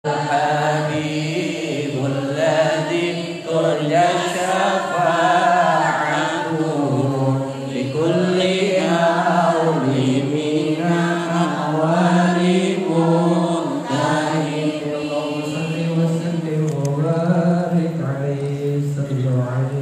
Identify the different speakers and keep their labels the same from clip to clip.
Speaker 1: الحبيب الذي ترجى شفاعته لكل هول من أحوال منتهي. اللهم صل وسلم وبارك عليه صلى عليه.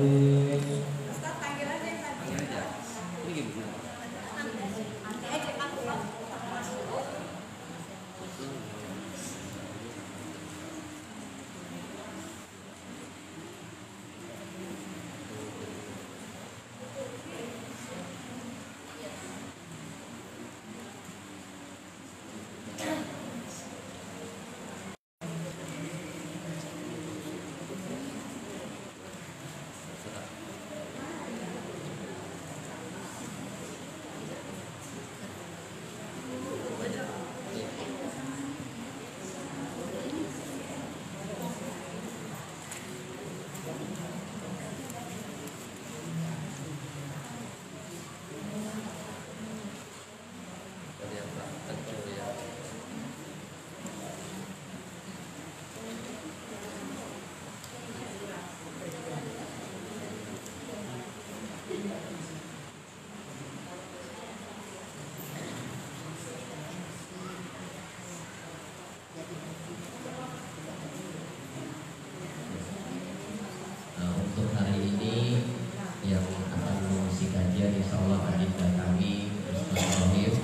Speaker 2: Untuk hari ini yang akan mengisi kajian insya Allah adinda kami Ustaz Rohim.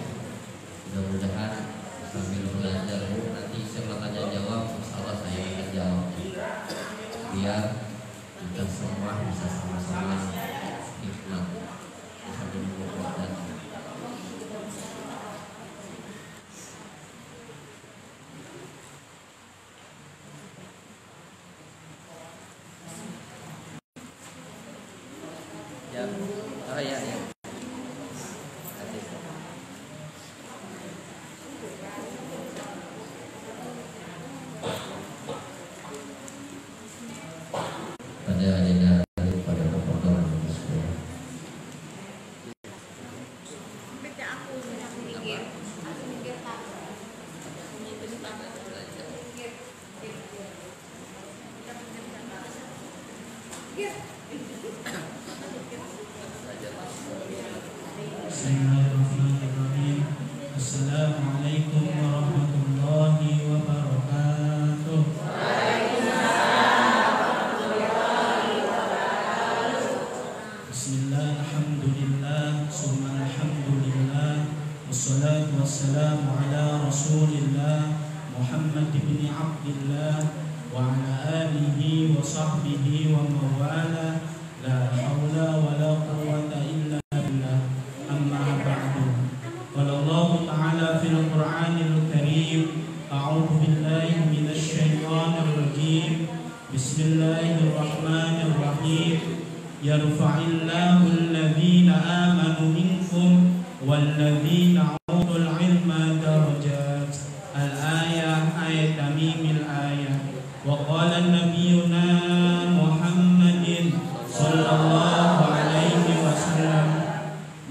Speaker 2: Mudah-mudahan sambil belajar nanti saya tanya jawab, insya Allah saya akan jawab biar kita semua bisa sama-sama nikmat sambil berbuat. Pada agenda pada pertemuan tersebut.
Speaker 3: Bismillahirrahmanirrahim. Assalamualaikum warahmatullahi wabarakatuh. Bismillah, alhamdulillah, summa alhamdulillah, wassalatu wassalamu ala rasulillah Muhammad ibn Abdillah wa ala alihi wa sahbihi wa mawala, la hawla wa la quwwata illa billah. Amma ba'du. Qala Allah ta'ala fil Qur'anil Karim, a'udzu billahi minasy syaithanir rajim. Bismillahirrahmanirrahim. Yarfa'illahu alladhina amanu minkum walladhina utul ilma darajat. Al-ayah ayat tamimil ayah. Wa qala nabiyuna Muhammadin sallallahu alaihi wasallam,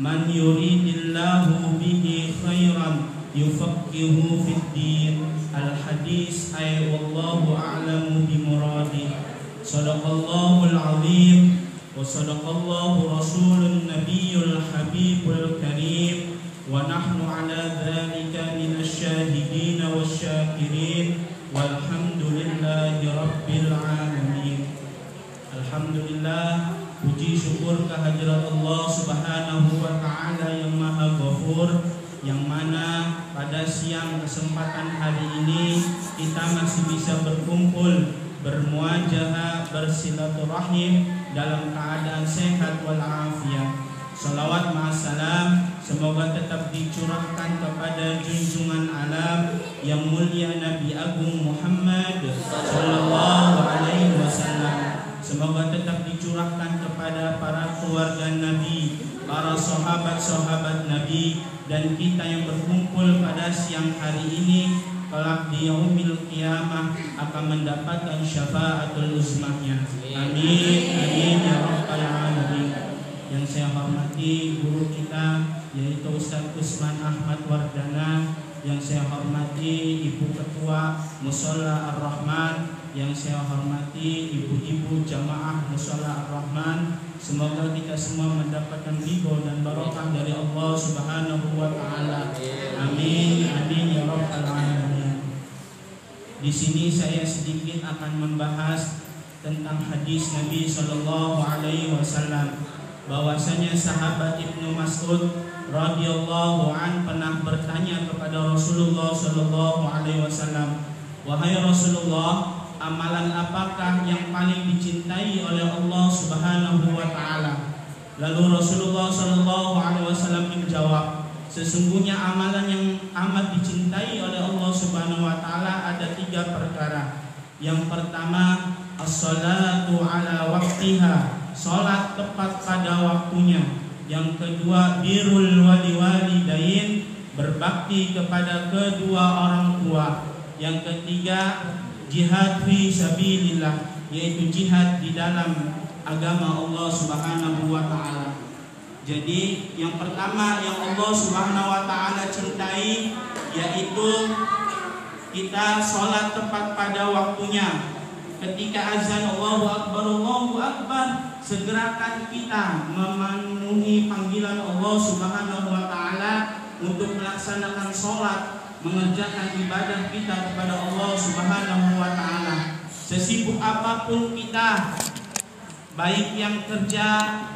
Speaker 3: man yuridillahu bihi khairan yufaqihu fid din. Al-hadis ay wallahu a'lamu bimuradih. Sadaqallahul azim wa sadaqallahu rasulun nabiyyul habibul karim wa nahnu ala dhalika minasy syahidin wasyakirin walhamdulillahi rabbil alamin. Alhamdulillah, puji syukur kehadirat Allah Subhanahu wa taala yang Maha Ghafur, yang mana pada siang kesempatan hari ini kita masih bisa berkumpul, bermuajahah, bersilaturahim dalam keadaan sehat walafiat. Salawat ma'asalam semoga tetap dicurahkan kepada junjungan alam yang mulia Nabi Agung Muhammad sallallahu alaihi wasallam. Semoga tetap dicurahkan kepada para keluarga Nabi, para sahabat-sahabat Nabi, dan kita yang berkumpul pada siang hari ini kelak di yaumil qiyamah akan mendapatkan syafaatul uzmahnya. Amin amin ya rabbal alamin. Yang saya hormati guru kita yaitu Ustaz Usman Ahmad Wardana, yang saya hormati Ibu Ketua Mushola Ar-Rahman, yang saya hormati ibu-ibu jamaah Mushola Ar-Rahman. Semoga kita semua mendapatkan ridho dan barokah dari Allah Subhanahu wa taala. Amin amin ya rabbal alamin. Di sini saya sedikit akan membahas tentang hadis Nabi sallallahu alaihi wasallam, bahwasanya sahabat Ibnu Mas'ud radhiyallahu an pernah bertanya kepada Rasulullah sallallahu alaihi wasallam, "Wahai Rasulullah, amalan apakah yang paling dicintai oleh Allah Subhanahu wa taala?" Lalu Rasulullah sallallahu alaihi wasallam menjawab, "Sesungguhnya amalan yang amat dicintai oleh Allah Subhanahu wa taala ada 3 perkara. Yang pertama, as-salatu ala waqtiha, salat tepat pada waktunya. Yang kedua, birrul walidain, berbakti kepada kedua orang tua. Yang ketiga, jihad fi sabilillah, yaitu jihad di dalam agama Allah Subhanahu wa taala." Jadi yang pertama yang Allah Subhanahu wa taala cintai yaitu kita sholat tepat pada waktunya. Ketika azan Allahu Akbar, segerakan kita memenuhi panggilan Allah Subhanahu wa taala untuk melaksanakan sholat, mengerjakan ibadah kita kepada Allah Subhanahu wa taala. Sesibuk apapun kita, baik yang kerja,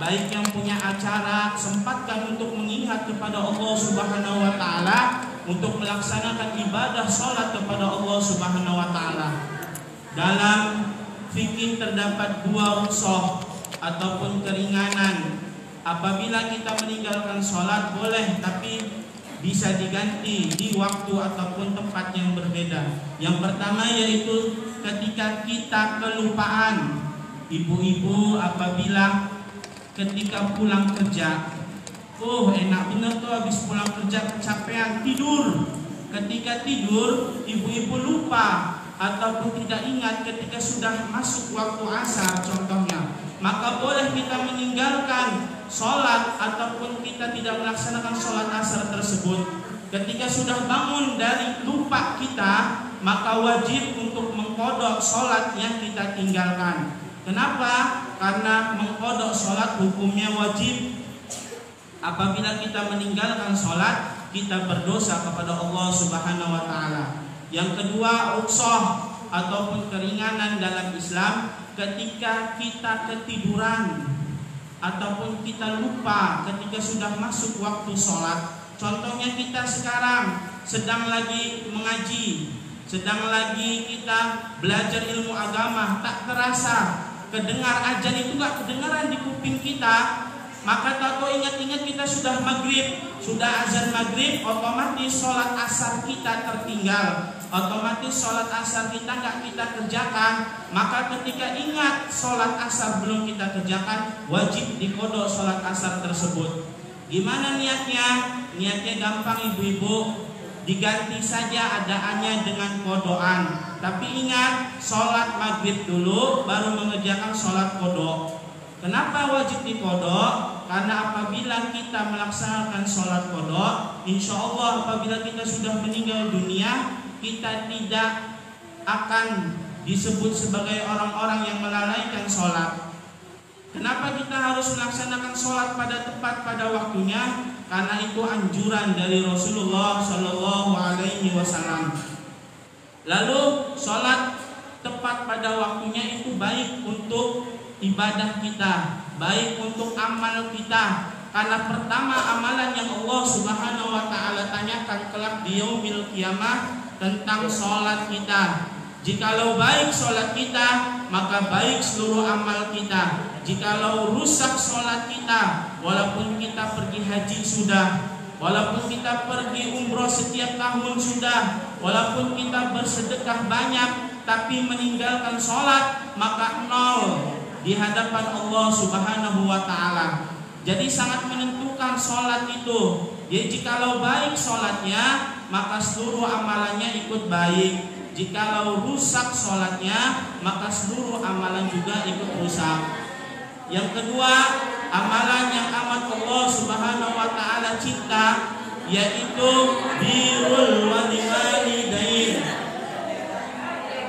Speaker 3: baik yang punya acara, sempatkan untuk mengingat kepada Allah Subhanahu wa taala untuk melaksanakan ibadah sholat kepada Allah Subhanahu wa taala. Dalam fikih terdapat 2 rukhsah ataupun keringanan. Apabila kita meninggalkan sholat boleh, tapi bisa diganti di waktu ataupun tempat yang berbeda. Yang pertama yaitu ketika kita kelupaan. Ibu-ibu apabila ketika pulang kerja, enak bener tuh habis pulang kerja kecapean, tidur. Ketika tidur ibu-ibu lupa ataupun tidak ingat ketika sudah masuk waktu asar contohnya, maka boleh kita meninggalkan sholat ataupun kita tidak melaksanakan sholat asar tersebut. Ketika sudah bangun dari lupa kita, maka wajib untuk mengqadha sholat yang kita tinggalkan. Kenapa? Karena mengqadha sholat hukumnya wajib. Apabila kita meninggalkan sholat, kita berdosa kepada Allah Subhanahu wa taala. Yang kedua, rukhsah ataupun keringanan dalam Islam ketika kita ketiduran ataupun kita lupa ketika sudah masuk waktu sholat. Contohnya kita sekarang sedang lagi mengaji, sedang lagi kita belajar ilmu agama, tak terasa kedengar azan itu gak kedengaran di kuping kita, maka tahu ingat-ingat kita sudah maghrib, sudah azan maghrib, otomatis sholat asar kita tertinggal, otomatis sholat asar kita nggak kita kerjakan. Maka ketika ingat sholat asar belum kita kerjakan, wajib diqadha sholat asar tersebut. Gimana niatnya? Niatnya gampang ibu-ibu, diganti saja adaannya dengan qadhaan. Tapi ingat, sholat maghrib dulu baru mengerjakan sholat qadha. Kenapa wajib diqadha? Karena apabila kita melaksanakan sholat qadha, insya Allah apabila kita sudah meninggal dunia, kita tidak akan disebut sebagai orang-orang yang melalaikan sholat. Kenapa kita harus melaksanakan sholat pada tepat pada waktunya? Karena itu anjuran dari Rasulullah Shallallahu Alaihi Wasallam. Lalu sholat tepat pada waktunya itu baik untuk ibadah kita, baik untuk amal kita. Karena pertama amalan yang Allah Subhanahu wa taala tanyakan kelak di yaumil qiyamah tentang sholat kita. Jikalau baik sholat kita, maka baik seluruh amal kita. Jikalau rusak sholat kita, walaupun kita pergi haji sudah, walaupun kita pergi umroh setiap tahun sudah, walaupun kita bersedekah banyak, tapi meninggalkan sholat, maka nol di hadapan Allah Subhanahu wa taala. Jadi sangat menentukan sholat itu. Jadi jikalau baik sholatnya, maka seluruh amalannya ikut baik. Jikalau rusak sholatnya, maka seluruh amalan juga ikut rusak. Yang kedua, amalan yang amat Allah Subhanahu wa taala cinta yaitu birrul walidain.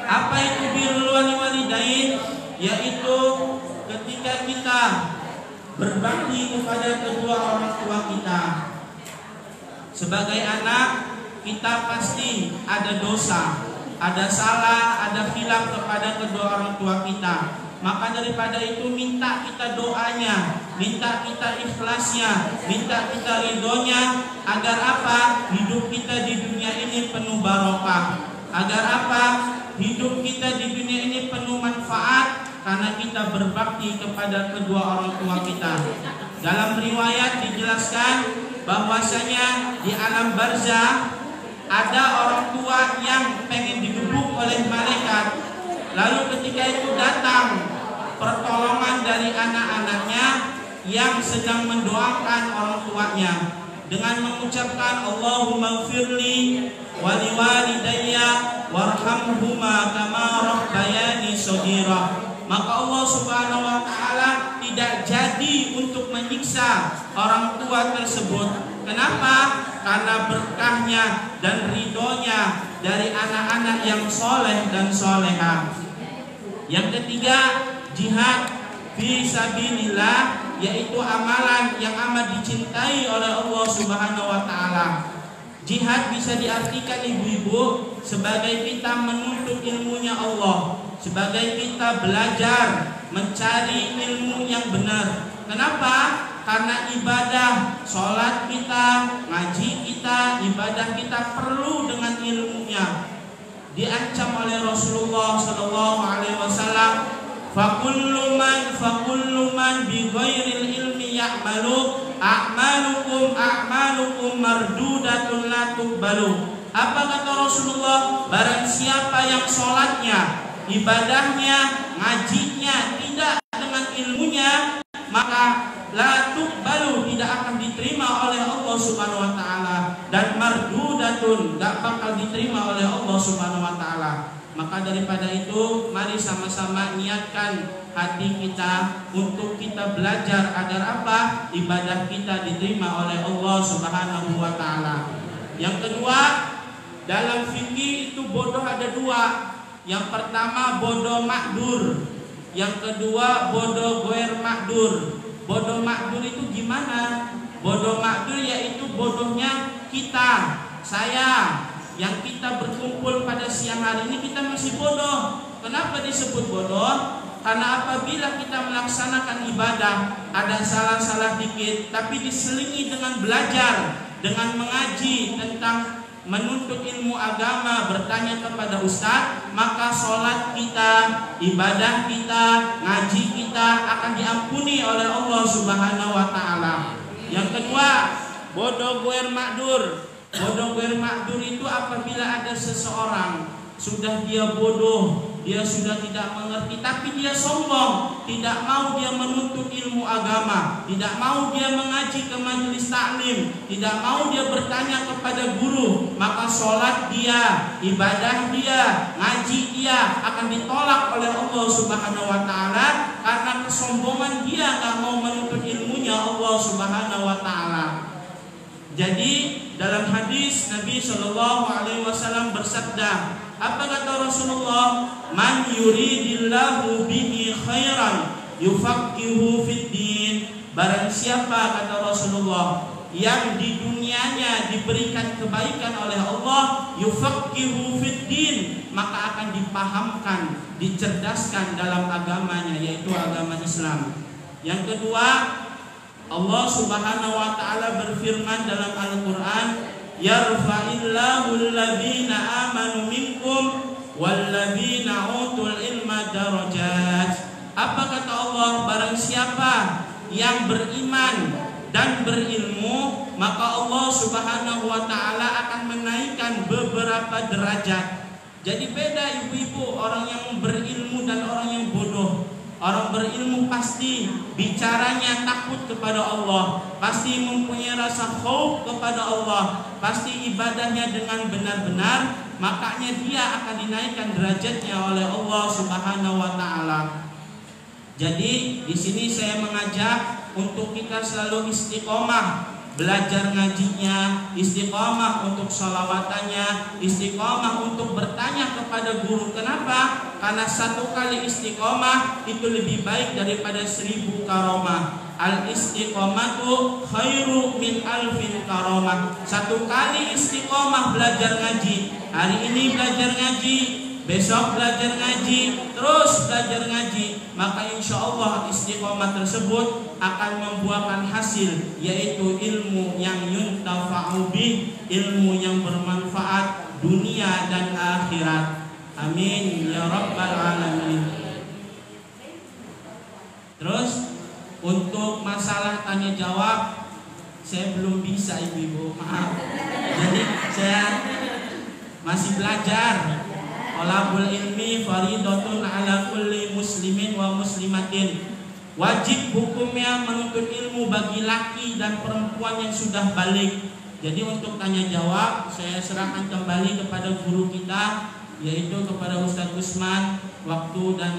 Speaker 3: Apa itu birrul walidain? Yaitu ketika kita berbakti kepada kedua orang tua kita. Sebagai anak, kita pasti ada dosa, ada salah, ada khilaf kepada kedua orang tua kita. Maka daripada itu minta kita doanya, minta kita ikhlasnya, minta kita ridhonya, agar apa? Hidup kita di dunia ini penuh barokah. Agar apa? Hidup kita di dunia ini penuh manfaat karena kita berbakti kepada kedua orang tua kita. Dalam riwayat dijelaskan bahwasanya di alam barzah ada orang tua yang pengen digebuk oleh malaikat. Lalu ketika itu datang pertolongan dari anak-anaknya yang sedang mendoakan orang tuanya dengan mengucapkan Allahumma gfirli wali walidayya warhamhuma kama rabbayani shaghira. Maka Allah Subhanahu wa taala tidak jadi untuk menyiksa orang tua tersebut. Kenapa? Karena berkahnya dan ridhonya dari anak-anak yang soleh dan soleha. Yang ketiga, jihad fi sabilillah, yaitu amalan yang amat dicintai oleh Allah Subhanahu wa taala. Jihad bisa diartikan ibu-ibu sebagai kita menuntut ilmunya Allah, sebagai kita belajar mencari ilmu yang benar. Kenapa? Karena ibadah, sholat kita, ngaji kita, ibadah kita perlu dengan ilmunya. Diancam oleh Rasulullah SAW, fakullu man bi ghairil ilmi ya'malu a'malukum mardudatun la tuqbalu. Apa kata Rasulullah? Barang siapa yang sholatnya, ibadahnya, ngajinya tidak dengan ilmunya, maka la tuqbalu, tidak akan diterima oleh Allah Subhanahu wa taala, dan mardudatun, enggak bakal diterima oleh Allah Subhanahu wa taala. Maka daripada itu mari sama-sama niatkan hati kita untuk kita belajar agar apa? Ibadah kita diterima oleh Allah Subhanahu wa taala. Yang kedua, dalam fikih itu bodoh ada dua. Yang pertama bodoh makdur, yang kedua bodoh goer makdur. Bodoh makdur itu gimana? Bodoh makdur yaitu bodohnya kita, saya, yang kita berkumpul pada siang hari ini kita masih bodoh. Kenapa disebut bodoh? Karena apabila kita melaksanakan ibadah ada salah-salah dikit, tapi diselingi dengan belajar, dengan mengaji tentang menuntut ilmu agama, bertanya kepada ustaz, maka sholat kita, ibadah kita, ngaji kita akan diampuni oleh Allah Subhanahu wa taala. Yang kedua, bodoh goer makdur. Bodoh goer makdur itu apabila ada seseorang sudah dia bodoh, dia sudah tidak mengerti, tapi dia sombong, tidak mau dia menuntut ilmu agama, tidak mau dia mengaji ke majelis taklim, tidak mau dia bertanya kepada guru, maka sholat dia, ibadah dia, ngaji dia akan ditolak oleh Allah Subhanahu wa taala karena kesombongan dia nggak mau menuntut ilmunya Allah Subhanahu wa taala. Jadi dalam hadis Nabi Shallallahu Alaihi Wasallam bersabda, apa kata Rasulullah? Man yuridillahu bihi khairan yufaqihu fid din. Barang siapa, kata Rasulullah, yang di dunianya diberikan kebaikan oleh Allah, yufaqihu fid din, maka akan dipahamkan, dicerdaskan dalam agamanya, yaitu agama Islam. Yang kedua, Allah Subhanahu wa taala berfirman dalam Al-Qur'an, yarfa'illahu alladhina amanu minkum walladzina utul ilma darajat. Apa kata Allah? Barang siapa yang beriman dan berilmu, maka Allah Subhanahu wa taala akan menaikkan beberapa derajat. Jadi beda ibu-ibu, orang yang berilmu dan orang yang bodoh. Orang berilmu pasti bicaranya takut kepada Allah, pasti mempunyai rasa khauf kepada Allah, pasti ibadahnya dengan benar-benar, makanya dia akan dinaikkan derajatnya oleh Allah Subhanahu wa taala. Jadi di sini saya mengajak untuk kita selalu istiqomah belajar ngajinya, istiqomah untuk sholawatannya, istiqomah untuk bertanya kepada guru. Kenapa? Karena satu kali istiqomah itu lebih baik daripada 1000 karomah. Al istiqomatu khairu min alfin karomah. Satu kali istiqomah belajar ngaji, hari ini belajar ngaji, besok belajar ngaji, terus belajar ngaji, maka insya Allah istiqomah tersebut akan membuahkan hasil, yaitu ilmu yang yuntafa'u bih, ilmu yang bermanfaat dunia dan akhirat. Amin ya rabbal alamin. Terus untuk masalah tanya jawab saya belum bisa ibu-ibu, maaf. Jadi saya masih belajar. Talabul ilmi faridatun ala kulli muslimin wa muslimatin. Wajib hukumnya menuntut ilmu bagi laki dan perempuan yang sudah balik. Jadi untuk tanya jawab saya serahkan kembali kepada guru kita, yaitu kepada Ustadz Usman. Waktu dan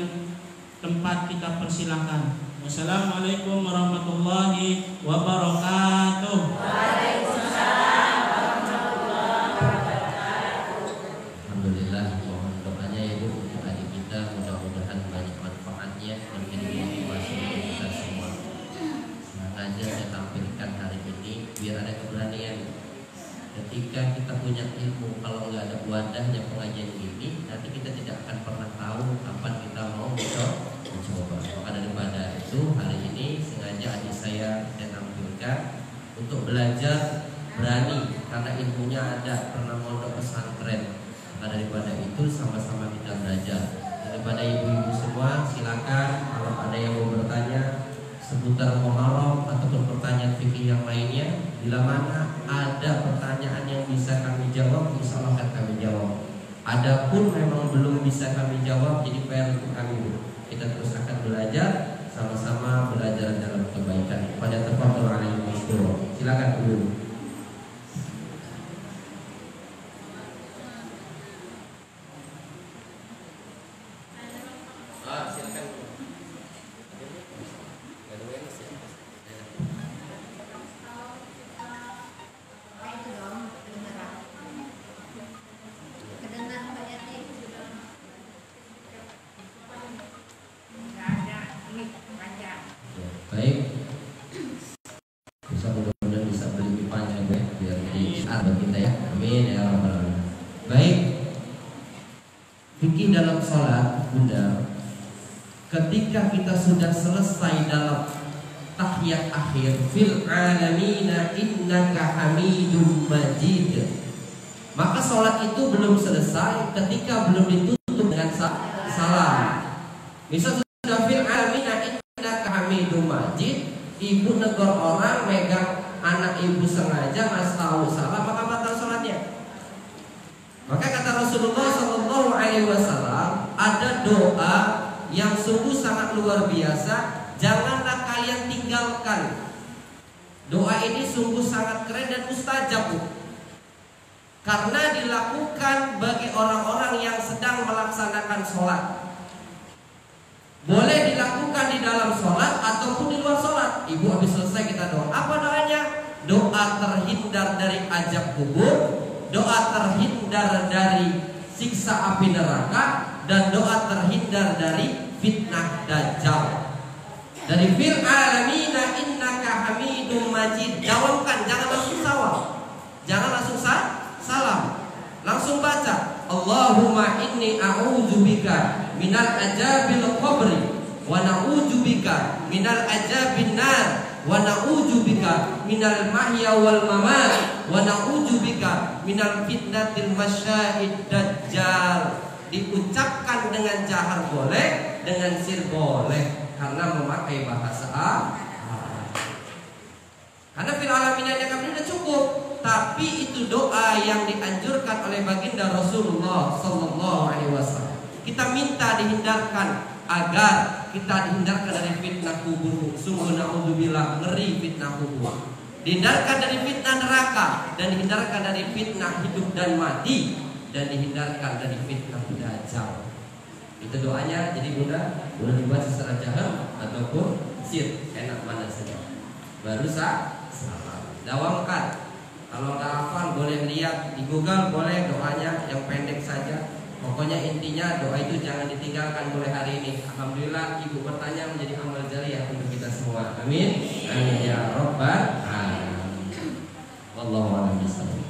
Speaker 3: tempat kita persilahkan. Wassalamualaikum warahmatullahi wabarakatuh.
Speaker 2: Waalaikumsalam warahmatullahi wabarakatuh. Alhamdulillah, mohon doanya ya Bu untuk adik kita, mudah-mudahan banyak manfaatnya dan menjadi motivasi untuk kita semua. Sengaja saya tampilkan hari ini biar ada keberanian. Ketika kita punya ilmu, kalau nggak ada wadahnya pengajian ini, nanti kita tidak akan pernah tahu kapan kita mau mencoba. Maka daripada itu hari ini sengaja adik saya tampilkan untuk belajar berani karena ilmunya ada, pernah mondok pesantren. Maka daripada itu sama-sama kita belajar. Daripada ibu-ibu semua silakan kalau ada yang mau bertanya seputar Muharram ataupun pertanyaan fikih yang lainnya, bila mana ada pertanyaan yang bisa kami jawab, insya Allah akan kami jawab. Adapun memang belum bisa kami jawab, jadi PR untuk kami. Kita terus akan belajar, sama-sama belajar dalam kebaikan. Pada tafadhol alaihi wasallam. Silakan dulu. Silakan. Baik, bisa mudah-mudahan bisa beli panjang ya, biar di sahabat kita ya. Amin ya rabbal alamin. Baik, fikih dalam sholat bunda, ketika kita sudah selesai dalam tahiyat akhir, fil alamina innaka hamidum majid, maka sholat itu belum selesai ketika belum ditutup dengan salam. Misal sudah fil alamina Hamidum Majid, ibu negor orang megang anak ibu sengaja nggak tahu salah, maka batal sholatnya. Maka kata Rasulullah Shallallahu Alaihi Wasallam, ada doa yang sungguh sangat luar biasa, janganlah kalian tinggalkan. Doa ini sungguh sangat keren dan mustajab, karena dilakukan bagi orang-orang yang sedang melaksanakan sholat. Boleh dilakukan di dalam sholat ataupun di luar sholat. Ibu habis selesai kita doa. Apa doanya? Doa terhindar dari azab kubur, doa terhindar dari siksa api neraka, dan doa terhindar dari fitnah dajjal. Dari fil alamina innaka hamidum majid. Jawabkan, jangan langsung sawab, jangan langsung salam, langsung baca Allahumma inni a'udzubika minal ajabil qabri wa na'udzubika minal ajabin nar wa na'udzubika minal mahya wal mamat wa na'udzubika minal fitnatil masya'id dajjal. Diucapkan dengan jahar boleh, dengan sir boleh, karena memakai bahasa karena fil alamin yang kami sudah cukup. Tapi itu doa yang dianjurkan oleh baginda Rasulullah Sallallahu Alaihi Wasallam. Kita minta dihindarkan, agar kita dihindarkan dari fitnah kubur. Sungguh naudzubillah, ngeri fitnah kubur. Dihindarkan dari fitnah neraka, dan dihindarkan dari fitnah hidup dan mati, dan dihindarkan dari fitnah dajjal. Itu doanya. Jadi bunda boleh dibaca secara jahar ataupun sir, enak mana saja. Baru salam.
Speaker 1: dawamkan. Kalau nggak hafal boleh lihat di Google, boleh doanya yang pendek saja. Pokoknya intinya doa itu jangan ditinggalkan mulai hari ini. Alhamdulillah ibu bertanya menjadi amal jariah untuk kita semua. Amin. Amin ya rabbal alamin. Wallahu a'lam bishawab.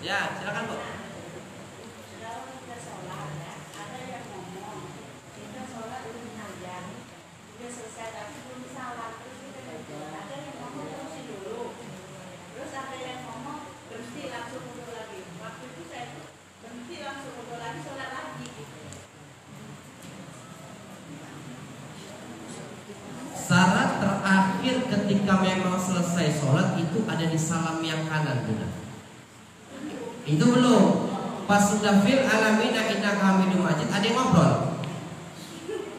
Speaker 1: Ya, silakan Bu. Syarat terakhir ketika memang selesai sholat itu ada di salam yang kanan, Bunda. Itu belum. Pas sudah fil alamina innaka hamidum majid, ada yang ngobrol.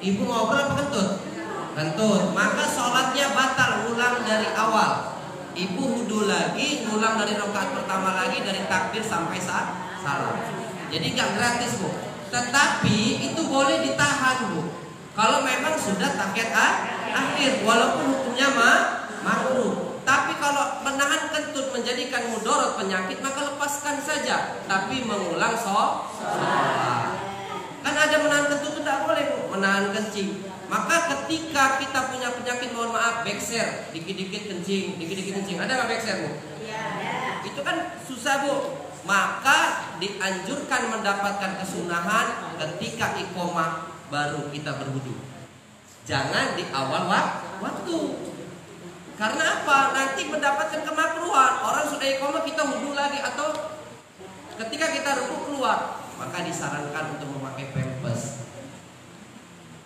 Speaker 1: Ibu ngobrol apa kentut? Kentut. Maka sholatnya batal, ulang dari awal. Ibu wudu lagi, ulang dari rakaat pertama lagi, dari takbir sampai salam. Jadi nggak gratis, Bu. Tetapi itu boleh ditahan, Bu. Kalau memang sudah tahiyat akhir, walaupun hukumnya makruh. Tapi kalau menahan kentut menjadikan mudarat penyakit, maka lepaskan saja. Tapi mengulang sholat. Kan ada menahan kentut itu tidak boleh, Bu. Menahan kencing. Maka ketika kita punya penyakit, mohon maaf, backshare, dikit-dikit kencing, dikit-dikit kencing. Ada nggak backshare, Bu? Iya. Itu kan susah, Bu. Maka dianjurkan mendapatkan kesunahan ketika iqomah baru kita berwudu. Jangan di awal waktu. Karena apa? Nanti mendapatkan kemakruhan. Orang sudah iqomah kita wudu lagi, atau ketika kita ruku keluar, maka disarankan untuk memakai pampers.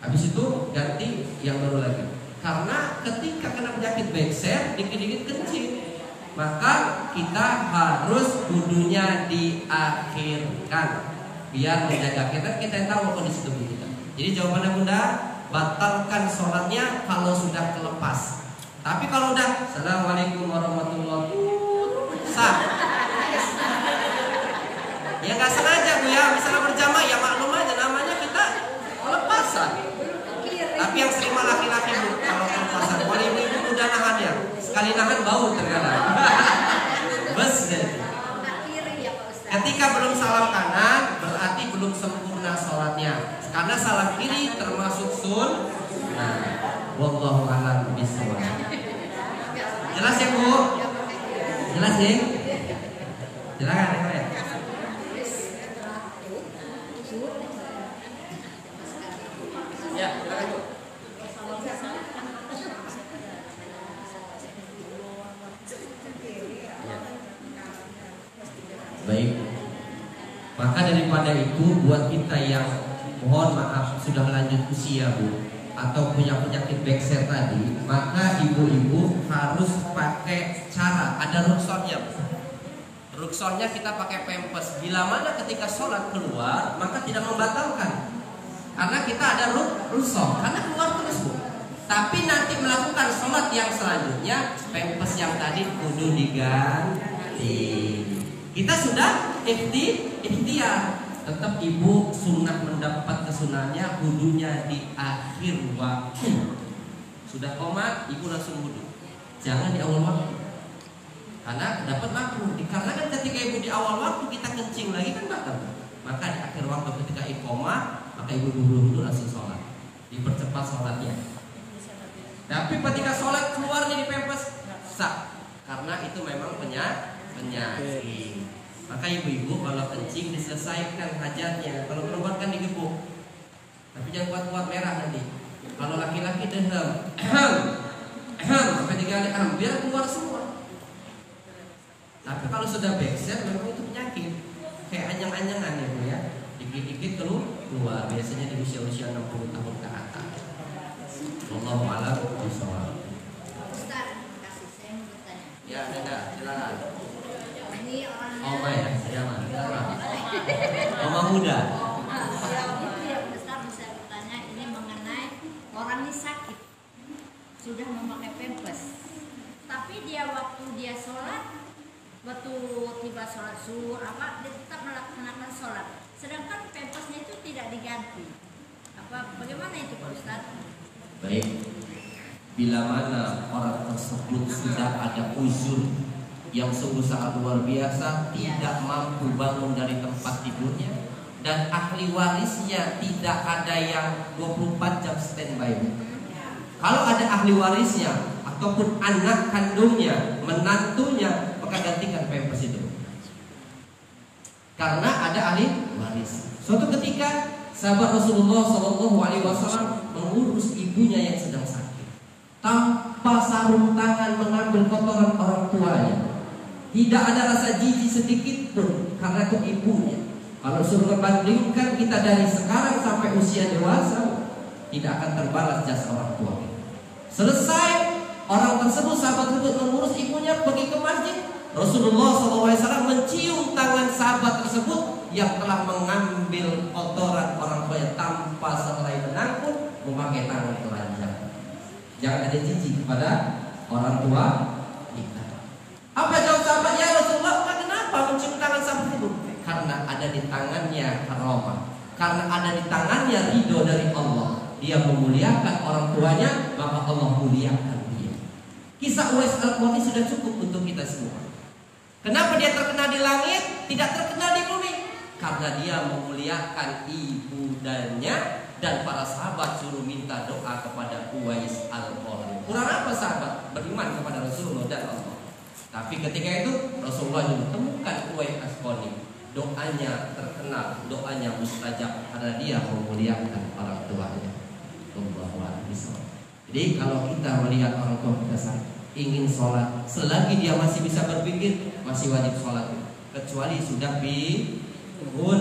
Speaker 1: Habis itu ganti yang baru lagi. Karena ketika kena penyakit backshare, dikit-dikit kencing, maka kita harus wudunya diakhirkan biar menjaga kita yang tahu kondisi tubuh kita. Jadi jawabannya Bunda, batalkan sholatnya kalau sudah kelepas. Tapi kalau udah assalamualaikum warahmatullahi wabarakatuh, sah. Ya nggak sengaja, Bu, ya. Misalnya berjamaah, ya maklum aja, namanya kita kelepasan. Tapi yang sering laki-laki, Bu, kalau kelepasan. Kalau ibu-ibu udah nahan ya, sekali nahan bau terkadang. Bes deh. Ketika belum salam kanan, berarti belum sempurna sholatnya. Karena salam kiri termasuk sunnah. Wallahu a'lam bishawab. Jelas ya, Bu? Jelas ya? Silakan ya. Ya, silakan, Bu. Baik. Maka daripada itu, buat kita yang mohon maaf sudah lanjut usia, Bu, atau punya penyakit backshare tadi, maka ibu-ibu harus pakai cara, ada ruksonnya. Ruksonnya kita pakai pampers. Bila mana ketika sholat keluar, maka tidak membatalkan, karena kita ada rukson, karena keluar terus, Bu. Tapi nanti melakukan sholat yang selanjutnya, pampers yang tadi kudu diganti. Kita sudah ikhtiar. Tetap ibu sunnah mendapat kesunahannya, wudunya di akhir waktu. Sudah qomat, ibu langsung wudu. Jangan di awal waktu, karena dapat makruh. Dikarenakan ketika ibu di awal waktu kita kencing lagi kan batal. Maka di akhir waktu ketika iqomah, maka ibu wudu langsung sholat. Dipercepat sholatnya. Tapi ketika sholat keluar dari pampers, sah. Karena itu memang penyakit. Maka ibu-ibu kalau kencing diselesaikan hajatnya. Kalau perempuan kan digebuk, tapi jangan kuat-kuat merah nanti. Kalau laki-laki dehem, sampai 3 kali biar keluar semua. Tapi kalau sudah backshare memang itu penyakit. Kayak anjang-anjangan ya, Bu, ya. Dikit-dikit keluar. Biasanya di usia-usia 60 tahun ke atas. Wallahu a'lam bishawab.
Speaker 4: Ustaz, kasih saya mau bertanya.
Speaker 1: Ya, ada, silakan.
Speaker 4: Ini orangnya.
Speaker 1: Oma ya, siapa? Oma muda.
Speaker 4: Ustaz bisa bertanya ini mengenai orang ini sakit, sudah memakai pampers, tapi dia waktu dia sholat, waktu tiba sholat zuhur dia tetap melaksanakan sholat, sedangkan pampersnya itu tidak diganti. Bagaimana itu Pak Ustaz?
Speaker 1: Baik. Bila mana orang tersebut sudah ada uzur yang sungguh sangat luar biasa, tidak mampu bangun dari tempat tidurnya, dan ahli warisnya tidak ada yang 24 jam standby. Kalau ada ahli warisnya ataupun anak kandungnya, menantunya, maka gantikan pampers itu. Karena ada ahli waris. Suatu ketika sahabat Rasulullah SAW mengurus ibunya yang sedang sakit, tanpa sarung tangan mengambil kotoran orang tuanya. Tidak ada rasa jijik sedikit pun karena itu ibunya. Kalau suruh bandingkan kita dari sekarang sampai usia dewasa, tidak akan terbalas jasa orang tua. Selesai orang tersebut, sahabat tersebut mengurus ibunya, pergi ke masjid. Rasulullah SAW mencium tangan sahabat tersebut yang telah mengambil kotoran orang tuanya tanpa selai benang pun memakai tangan telanjang. Jangan ada jijik kepada orang tua kita. Apa jawab sahabat? Ya Rasulullah, kenapa mencium tangan sahabat itu? Karena ada di tangannya karamah, karena ada di tangannya ridho dari Allah. Dia memuliakan orang tuanya, maka Allah muliakan dia. Kisah Uwais Al-Qarni sudah cukup untuk kita semua. Kenapa dia terkenal di langit, tidak terkenal di bumi? Karena dia memuliakan ibundanya, dan para sahabat suruh minta doa kepada Uwais Al-Qarni. Kurang apa sahabat? Beriman kepada Rasulullah dan Allah. Tapi ketika itu Rasulullah juga temukan Uwais Al-Qarni. Doanya terkenal, doanya mustajab karena dia memuliakan orang tuanya. Jadi kalau kita melihat orang tua kita ingin sholat, selagi dia masih bisa berpikir, masih wajib sholat. Kecuali sudah pikun,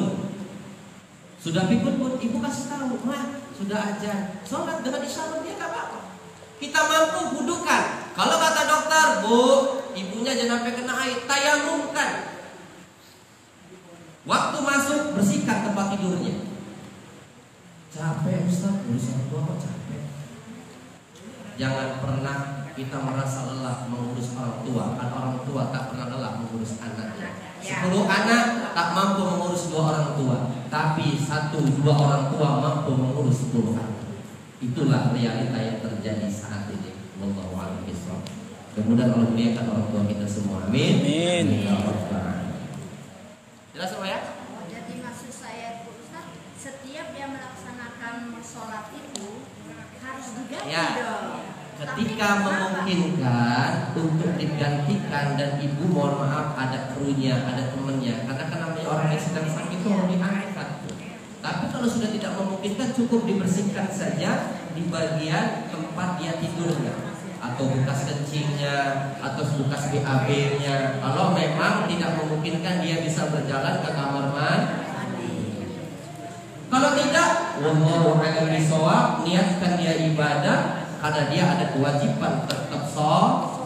Speaker 1: pun ibu kasih tahu, mah sudah ajan, sholat dengan isyarat dia gak apa-apa. Kita mampu budukan. Kalau kata dokter, bu, ibunya jangan sampai kena air, tayamumkan. Waktu masuk bersihkan tempat tidurnya. Capek Ustaz, urus orang tua kok capek. Jangan pernah kita merasa lelah mengurus orang tua. Kan orang tua tak pernah lelah mengurus anaknya. 10 anak tak mampu mengurus 2 orang tua, tapi 1-2 orang tua mampu mengurus 10 anak. Itulah realita yang terjadi saat ini. Wallahu a'lam bishawab. Kemudian Allah muliakan orang tua kita semua. Amin. Amin. Jelas semua ya?
Speaker 4: Jadi maksud saya Ustaz, setiap dia melaksanakan sholat itu harus diganti dong.
Speaker 1: Ketika memungkinkan untuk digantikan dan ibu mohon maaf ada krunya, ada temennya, karena kan namanya orang yang sedang sakit itu mau diangkat. Tapi kalau sudah tidak memungkinkan, cukup dibersihkan saja di bagian tempat dia tidurnya, atau bekas kencingnya, atau bekas BAB-nya. Kalau memang tidak memungkinkan, dia bisa berjalan ke kamar mandi. Kalau tidak, wallahu a'lam bishawab, niatkan dia ibadah karena dia ada kewajiban tetap sholat.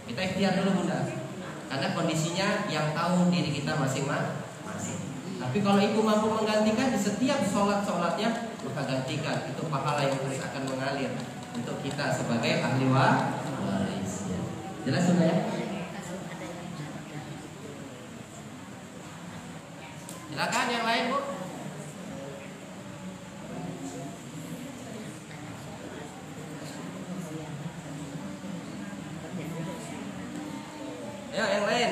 Speaker 1: Kita ikhtiar dulu bunda, karena kondisinya yang tahu diri kita masing-masing. Tapi kalau ibu mampu menggantikan di setiap sholat-sholatnya, maka gantikan. Itu pahala yang terus akan mengalir untuk kita sebagai ahli waris. Jelas sudah ya? Silakan yang lain bu. Ya yang lain.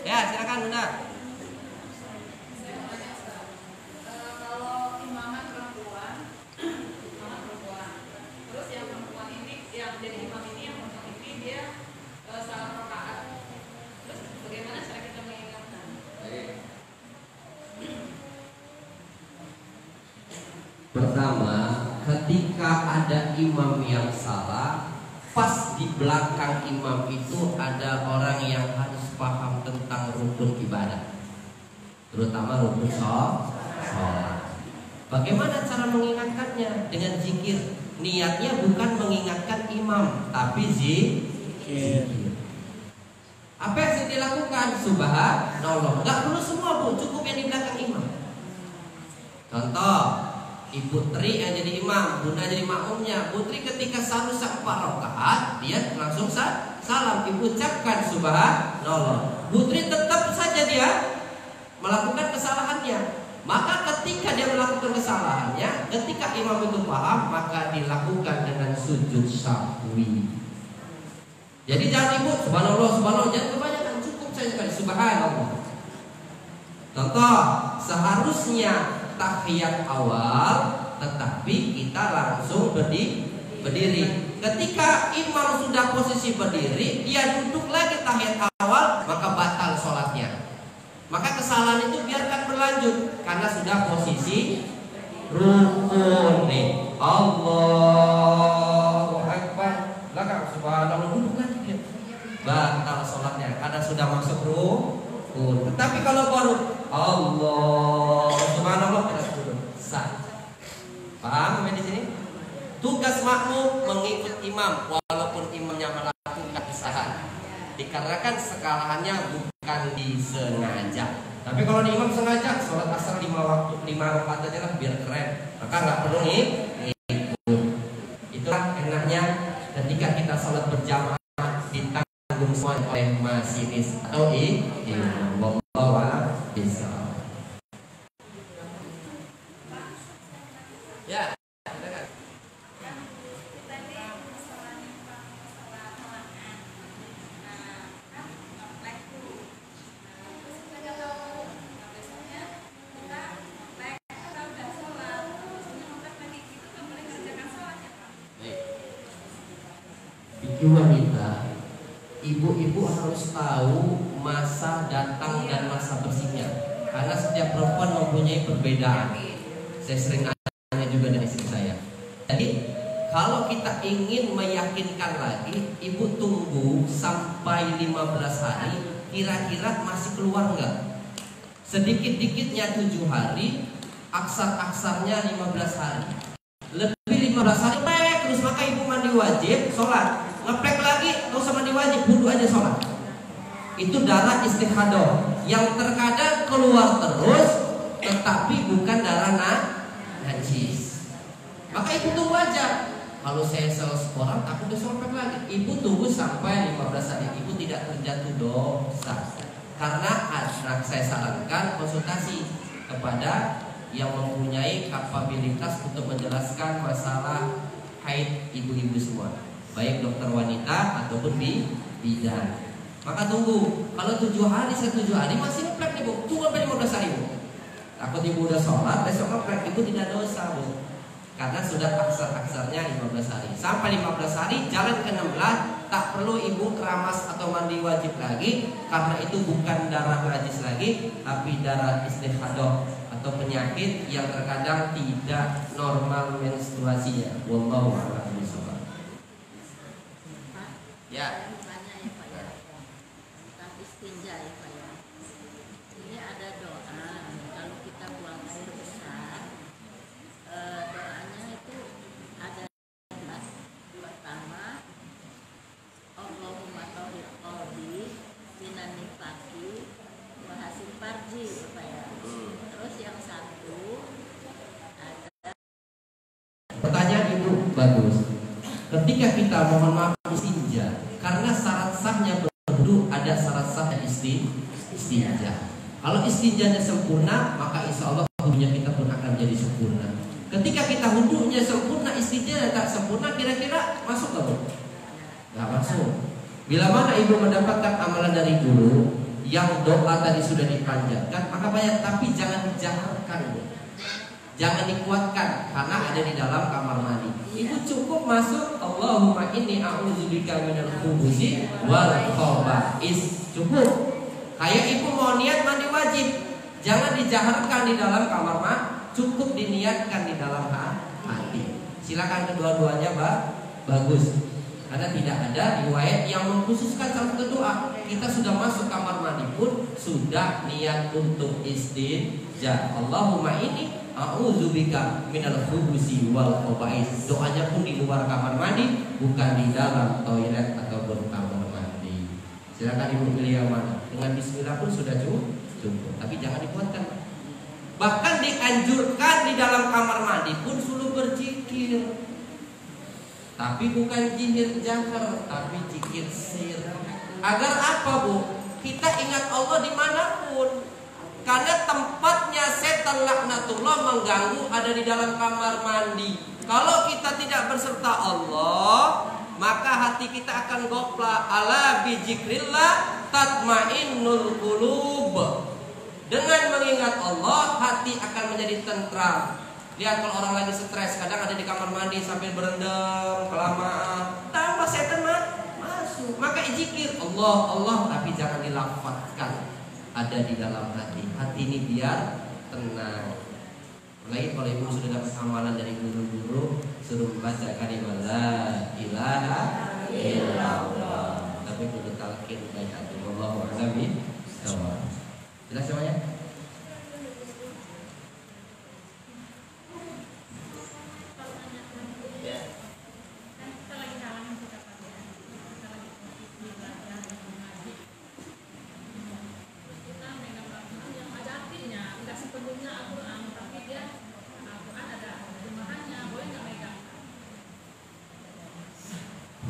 Speaker 1: Ya silakan bunda.
Speaker 5: Kalau imaman perempuan, terus yang perempuan ini, yang jadi imam ini, yang perempuan ini dia salah rakaat. Terus bagaimana cara kita mengingatkan?
Speaker 1: Pertama, ketika ada imam yang salah, pas di belakang imam itu ada orang yang harus paham tentang rukun ibadah, terutama rukun sholat. Bagaimana cara mengingatkannya? Dengan zikir. Niatnya bukan mengingatkan imam, tapi zikir. Apa yang dilakukan? Subhanallah. Gak perlu semua bu, cukup yang di belakang imam. Contoh, Ibu Tri yang jadi imam, Bunda jadi makmumnya. Putri ketika satu 4 rakaat dia langsung salam, ibu ucapkan subhanallah. Putri tetap saja dia melakukan kesalahannya. Maka ketika dia melakukan kesalahannya, ketika imam itu paham, maka dilakukan dengan sujud sahwi. Jadi jangan ibu subhanallah, subhanallah, jangan kebanyakan, cukup saja sekali subhanallah. Contoh, seharusnya tahiyat awal, tetapi kita langsung berdiri. Ketika imam sudah posisi berdiri, dia duduk lagi tahiyat awal, maka batal sholatnya. Maka kesalahan itu biarkan berlanjut karena sudah posisi rukun. Nih, Allahu Akbar, belakang subhanallah, duduk lagi dia. Batal sholatnya karena sudah masuk rukun. Tetapi kalau baru Allah subhanallah kita duduk sah. Paham sampai di sini? Tugas makmum mengikut imam walaupun imamnya melakukan kesalahan. Dikarenakan kesalahannya bukan disengaja. Tapi kalau di imam sengaja sholat asar 5 rakaat aja lah biar keren, maka nggak perlu ngikut. Itulah enaknya ketika kita sholat berjamaah ditanggung semua oleh masinis atau imam. Wallahu bisa. Ya. Wanita, ibu-ibu harus tahu masa datang dan masa bersihnya, karena setiap perempuan mempunyai perbedaan. Saya sering nanya juga dari istri saya. Jadi kalau kita ingin meyakinkan lagi, ibu tunggu sampai 15 hari, kira-kira masih keluar nggak? Sedikit-dikitnya 7 hari, aksar-aksarnya 15 hari, lebih 15 hari, terus maka ibu mandi wajib, sholat. Ngeplek lagi, gak usah mandi wajib, wudhu aja sholat. Itu darah istihadah yang terkadang keluar terus, tetapi bukan darah najis. Maka ibu tunggu aja. Kalau saya selesai orang, aku udah sholat lagi. Ibu tunggu sampai 15 hari. Ibu tidak terjatuh dosa. Karena anak saya sarankan konsultasi kepada yang mempunyai kapabilitas untuk menjelaskan masalah haid ibu-ibu semua, baik dokter wanita ataupun bidan. Maka tunggu. Kalau 7 hari, 7 hari masih ngeplek nih bu, tunggu sampai 15 hari bu. Takut ibu udah sholat, besok ngeplek, ibu tidak dosa bu, karena sudah aksar-aksarnya 15 hari. Sampai 15 hari, jalan ke 16, tak perlu ibu keramas atau mandi wajib lagi, karena itu bukan darah najis lagi, tapi darah istihadah atau penyakit yang terkadang tidak normal menstruasinya. Wallahu a'lam. Ya.
Speaker 4: Tanya ya Pak ya, tentang istinja ya Pak ya. Ini ada doa kalau kita buang air besar, doanya itu ada 11. Pertama, Allahumma thahhir qalbi minan nifaqi wa hasil farji ya Pak ya. Terus yang satu ada.
Speaker 1: Pertanyaan ibu bagus. Ketika kita mohon maaf istinja, karena syarat sahnya berwudu ada syarat sahnya istinja. Kalau istinjanya sempurna, maka insya Allah wudunya kita pun akan menjadi sempurna. Ketika kita wudunya sempurna, istinjanya tak sempurna, kira-kira masuk nggak bu? Nggak masuk. Bila mana ibu mendapatkan amalan dari guru yang doa tadi sudah dipanjatkan, maka banyak, tapi jangan dijaharkan bu. Jangan dikuatkan karena ada di dalam kamar mandi. Ibu cukup masuk Allahumma inni a'udzubika minal khubuthi wal khaba'is. Cukup. Kayak ibu mau niat mandi wajib, jangan dijaharkan di dalam kamar mandi, cukup diniatkan di dalam hati. Silakan kedua-duanya bagus. Karena tidak ada riwayat yang mengkhususkan salah satu doa. Kita sudah masuk kamar mandi pun sudah niat untuk istinja. Allahumma inni a'udzubika minal khubuthi wal khaba'is. Doanya pun di luar kamar mandi, bukan di dalam toilet ataupun kamar mandi. Silakan ibu pilih yang mana. Dengan bismillah pun sudah cukup. Tapi jangan dikuatkan. Bahkan dianjurkan di dalam kamar mandi pun suruh berzikir. Tapi bukan zikir jahar, tapi zikir sir. Agar apa, Bu? Kita ingat Allah dimanapun. Karena tempatnya setan laknatullah mengganggu ada di dalam kamar mandi. Kalau kita tidak berserta Allah, maka hati kita akan gopla. Ala bizikrillah tatmainnul qulub. Dengan mengingat Allah, hati akan menjadi tentram. Lihat kalau orang lagi stres, kadang ada di kamar mandi sambil berendam kelamaan, tambah setan masuk. Maka zikir Allah, Allah, tapi jangan dilafadzkan, ada di dalam hati. Hati ini biar tenang. Apalagi kalau ibu sudah dapat amalan dari guru-guru, suruh membaca kalimat la ilaha illallah. Tapi kudu talqin kayak hati. Wallahu a'lam bishawab. Jelas semuanya?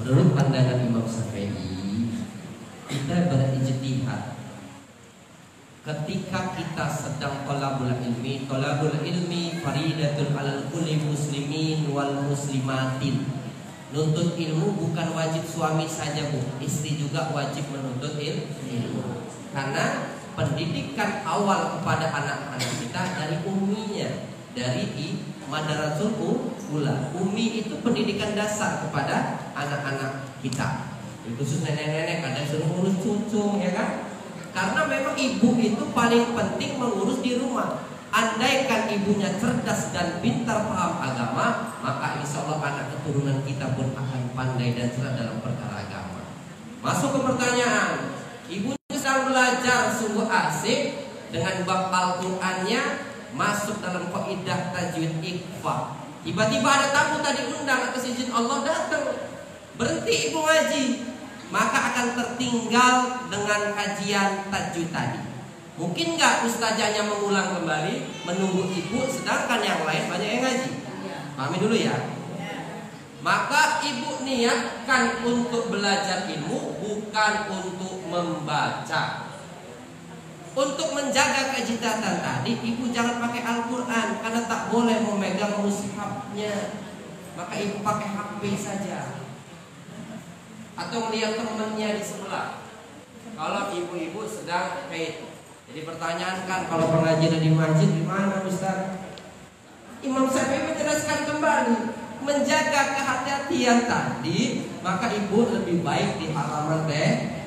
Speaker 1: Menurut pandangan Imam Syafi'i, kita berijtihad ketika kita sedang thalabul ilmi faridatun 'alal kulli muslimin wal muslimatin. Nuntut ilmu bukan wajib suami saja, Bu. Istri juga wajib menuntut ilmu. Karena pendidikan awal kepada anak-anak kita dari umminya, dari Madarasul Ula. Ummi itu pendidikan dasar kepada anak-anak kita. Khusus nenek-nenek, ada suruh ngurus cucu, ya kan? Karena memang ibu itu paling penting mengurus di rumah. Andaikan ibunya cerdas dan pintar paham agama, maka insya Allah anak keturunan kita pun akan pandai dan cerdas dalam perkara agama. Masuk ke pertanyaan, ibu sedang belajar sungguh asik dengan bab Al-Qur'annya, masuk dalam kaidah tajwid ikhfa. Tiba-tiba ada tamu tadi undang atas izin Allah datang, berhenti ibu ngaji, maka akan tertinggal dengan kajian tajwid tadi. Mungkin nggak ustazahnya mengulang kembali, menunggu ibu, sedangkan yang lain banyak yang ngaji. Pahami dulu ya. Maka ibu niatkan untuk belajar ilmu, bukan untuk membaca. Untuk menjaga keijtihatan tadi, ibu jangan pakai Al-Quran, karena tak boleh memegang mushafnya. Maka ibu pakai HP saja, atau melihat temannya di sebelah. Kalau ibu-ibu sedang haid, jadi pertanyaan kan, kalau pengajian di masjid gimana Ustaz? Imam Syafi'i menjelaskan kembali, menjaga kehati-hatian tadi, maka ibu lebih baik di halaman teh.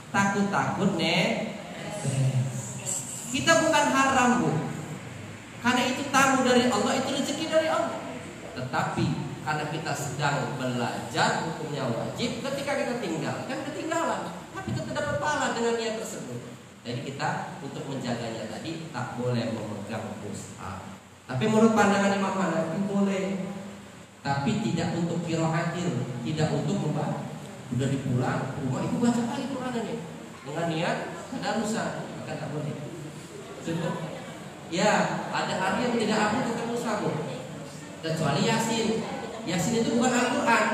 Speaker 1: Takut-takut nih. Kita bukan haram, Bu. Karena itu tamu dari Allah, itu rezeki dari Allah. Tetapi karena kita sedang belajar, hukumnya wajib. Ketika kita tinggalkan, ketinggalan. Tapi kita dapat pahala dengan niat tersebut. Jadi kita untuk menjaganya tadi tak boleh memegang mushaf. Tapi menurut pandangan Imam Hanafi boleh. Tapi tidak untuk qiraatil, tidak untuk membaca. Udah dipulang, rumah ibu baca lagi Qurannya dengan niat tadarusan, maka tak boleh. Contoh, ya ada hari yang tidak aku ketemu sabu, kecuali Yasin. Yasin itu bukan Al-Quran,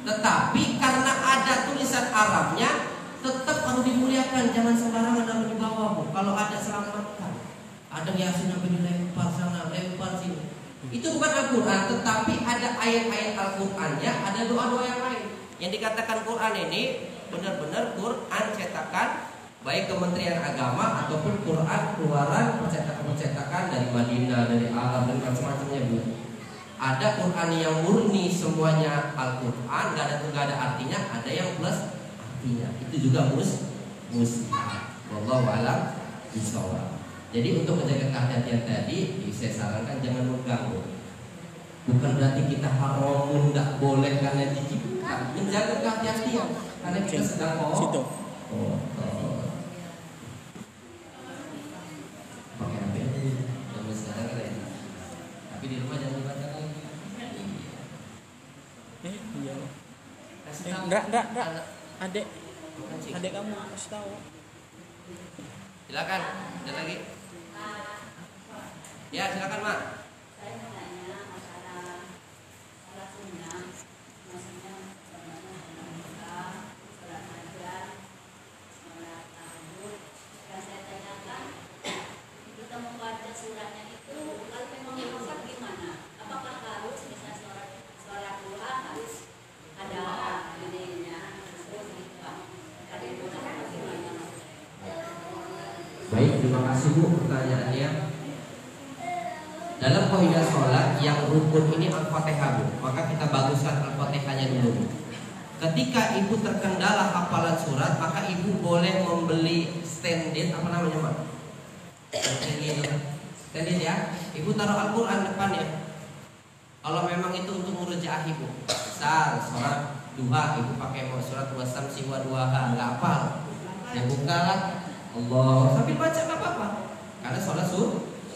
Speaker 1: tetapi karena ada tulisan Arabnya, tetap harus dimuliakan, jangan sembarangan dalam dibawa, Bu. Kalau ada selamatkan. Ada Yasin yang dilempar sana, lempar sini. Itu bukan Al-Quran, tetapi ada ayat-ayat Al-Qurannya, ada doa-doa yang lain. Yang dikatakan Quran ini benar-benar Quran cetakan baik Kementerian Agama ataupun Quran keluaran percetakan dari Madinah, dari Arab dan macam-macamnya, Bu. Ada Quran yang murni semuanya Al-Quran, nggak ada artinya, ada yang plus artinya. Itu juga mushaf. Wallahu a'lam bishawab. Jadi untuk menjaga kehati-hatian tadi, saya sarankan jangan mengganggu. Bukan berarti kita haramun, nggak boleh karena diciptakan. Menjaga kehati-hatian karena kita sedang pakai HP zaman sekarang kan ya. Tapi di rumah jangan dibaca lagi.
Speaker 3: Iya.
Speaker 1: Kasih tahu.
Speaker 3: Enggak. Adek kamu kasih tahu.
Speaker 1: Silakan. Ada lagi? Ya, silakan Mak.
Speaker 4: Saya mau tanya masalah sholat sunnah, maksudnya bagaimana sholat fajar, sholat tahajud. Yang saya tanyakan, kita membaca suratnya itu kalau memang hafal gimana? Apakah harus misalnya sholat duha harus ada ininya terus gitu? Ada yang gimana?
Speaker 1: Baik, terima kasih Bu pertanyaannya. Dalam kaidah sholat yang rukun ini Al-Fatihah Bu, maka kita baguskan Al-Fatihahnya dulu. Ketika ibu terkendala hafalan surat, maka ibu boleh membeli stand-in, apa namanya Mak? Stand-in ya. Ibu taruh Al-Quran depannya. Kalau memang itu untuk murojaah ibu, misal sholat duha, ibu pakai surat wasamsi wa duhaha, nggak hafal, ya bukalah Allah sambil baca nggak apa-apa, karena sholat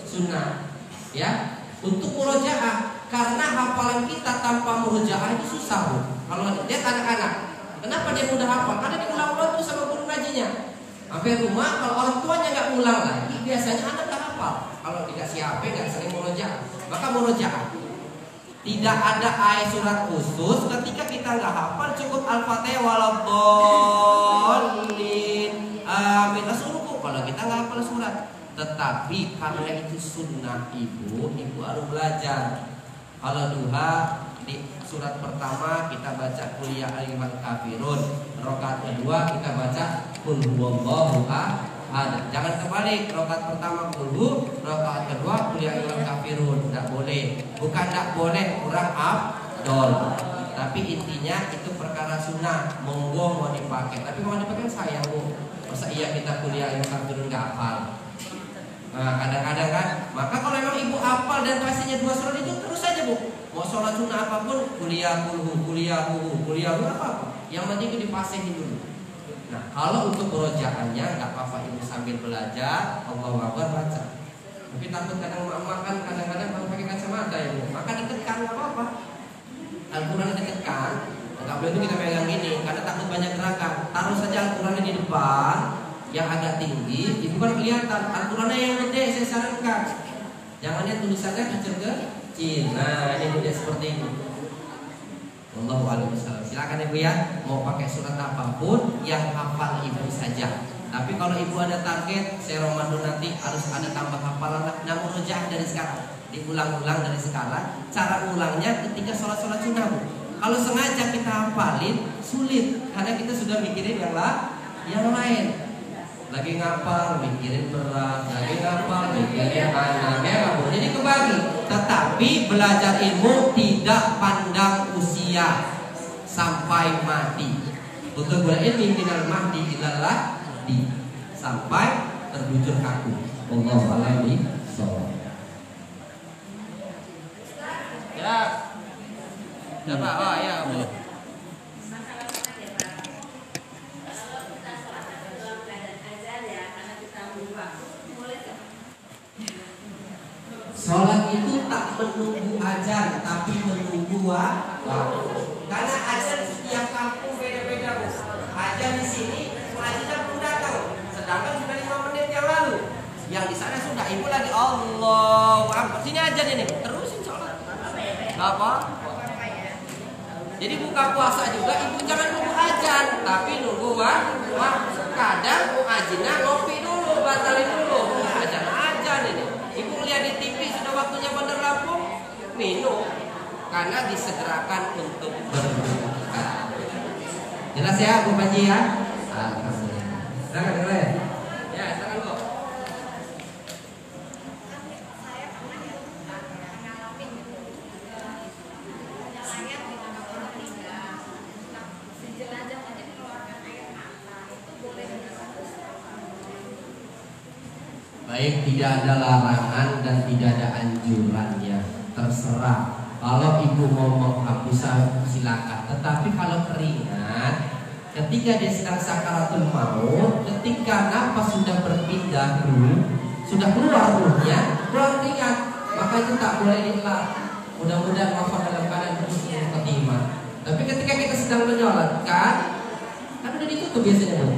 Speaker 1: sunnah. Ya, untuk murojaah, karena hafalan kita tanpa murojaah itu susah Bu. Kalau lihat anak-anak, kenapa dia mudah hafal? Karena diulang-ulang tuh sama guru ngajinya. Sampai rumah kalau orang tuanya nggak ulang lagi, biasanya anak nggak hafal. Kalau dikasih HP nggak sering murojaah. Maka murojaah tidak ada ayat surat khusus. Ketika kita nggak hafal, cukup Al-Fatihah waladhdallin amin asuruku. Kalau kita nggak hafal surat. Tetapi karena itu sunnah ibu harus belajar. Kalau duha di surat pertama kita baca qul ya ayyuhal kafirun, rakaat kedua kita baca qul huwallahu ahad. Jangan kebalik, rakaat pertama qul hu, rakaat kedua qul ya ayyuhal kafirun. Tidak boleh. Bukan tidak boleh, kurang afdol. Tapi intinya itu perkara sunnah, monggo mau dipakai. Tapi mau dipakai sayang Bu. Masa iya kita qul ya ayyuhal kafirun enggak hafal? Nah, kadang-kadang kan, maka kalau memang ibu hafal dan pastinya 2 surat itu terus saja Bu. Mau sholat sunnah apapun, kuliah apa-apa. Yang penting itu dipasihin dulu. Nah, kalau untuk murojaahnya nggak apa-apa ibu sambil belajar, Allahu Akbar baca. Tapi takut kadang makan kadang-kadang kalau pakai kacamata ya Bu. Maka dekatkan nggak apa-apa. Al-Quran dekatkan, nggak boleh itu kita pegang gini, karena takut banyak gerakan. Taruh saja Al-Quran di depan. Yang agak tinggi, ibu kan kelihatan. Al-Qurannya yang gede, saya sarankan. Jangan lihat tulisannya kecil-kecil. Nah, ini udah seperti ini. Wallahu a'lam bishawab. Silakan ibu ya, mau pakai surat apapun yang hafal ibu saja. Tapi kalau ibu ada target, saya Ramadan nanti harus ada tambah hafalan. Namun murojaah dari sekarang, diulang-ulang dari sekarang. Cara ulangnya ketika sholat-sholat sunnah Bu. Kalau sengaja kita hafalin sulit, karena kita sudah mikirin yang lain. Lagi ngapal, mikirin berat, lagi ngapal, mikirin anak, jadi kebagi. Tetapi belajar ilmu tidak pandang usia sampai mati. Untuk berilmu minal mahdi ilallah di sampai terbujur kaku. Wallahu a'lam bishawab. Ya. Siapa? Oh ya, Bu. Sholat itu tak menunggu azan, tapi menunggu waktu. Karena azan setiap kampung beda-beda Bu. Azan di sini azan belum datang, sedangkan sudah 5 menit yang lalu. Yang di sana sudah, ibu lagi Allahu Akbar. Sini azan ini, terusin sholat. Apa? Jadi buka puasa juga ibu jangan nunggu azan, tapi nunggu waktu. Kadang muazinnya ngopi dulu, batalin dulu. Azan ini. Ibu lihat di TV sudah waktunya bandar Lampung, minum karena disegerakan untuk berbuka. Jelas ya Bu Panji ya? Alhamdulillah. Silakan dulu ya. Ya, silakan Bu.
Speaker 4: Saya pernah mengalami ayat di mana orang meninggal, sejelajah aja dikeluarkan air mata, itu boleh dihapus?
Speaker 1: Baik, tidak ada larangan dan tidak ada anjurannya, terserah. Kalau ibu mau menghapus silakan. Tetapi kalau keringat, ketika dia sedang sakaratul maut, ketika nafas sudah berpindah sudah keluar ruhnya, keluar keringat, maka itu tak boleh dielak. Mudah-mudahan wafat dalam keadaan husnul khotimah. Tapi ketika kita sedang menyolatkan, kan udah ditutup biasanya Bu.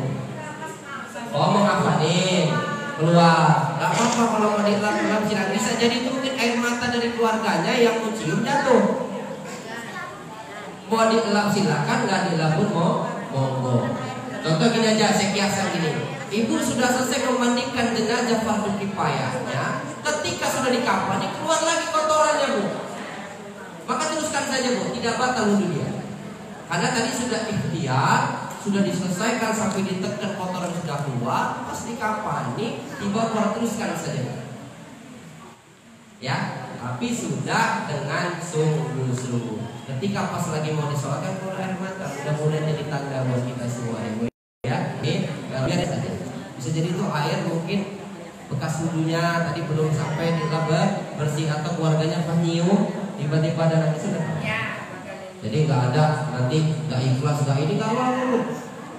Speaker 1: Oh, mau ngapain? Keluar. Gak apa-apa kalau mau dielak-elak, bisa Bisa jadi itu mungkin air mata dari keluarganya yang mencium jatuh. Mau dielap silakan, nggak dielap pun monggo. Contoh gini aja, saya kiaskan gini. Ibu sudah selesai memandikan jenazah fardu kifayahnya, ketika sudah dikafani keluar lagi kotorannya bu, maka teruskan saja bu, tidak batal wudhu dia. Karena tadi sudah ikhtiar, sudah diselesaikan sampai ditekan kotoran sudah keluar, pas dikafani tiba keluar, teruskan saja. Ya, tapi sudah dengan sungguh-sungguh. Ketika pas lagi mau disolatkan keluar air mata, mudah-mudahan jadi tanda buat kita semua ya. Ini biar saja. Bisa jadi itu air mungkin bekas wudhunya tadi belum sampai dilap bersih, atau keluarganya penyium tiba-tiba ada nangis sudah. Jadi nggak ada nanti nggak ikhlas nggak ini kalau.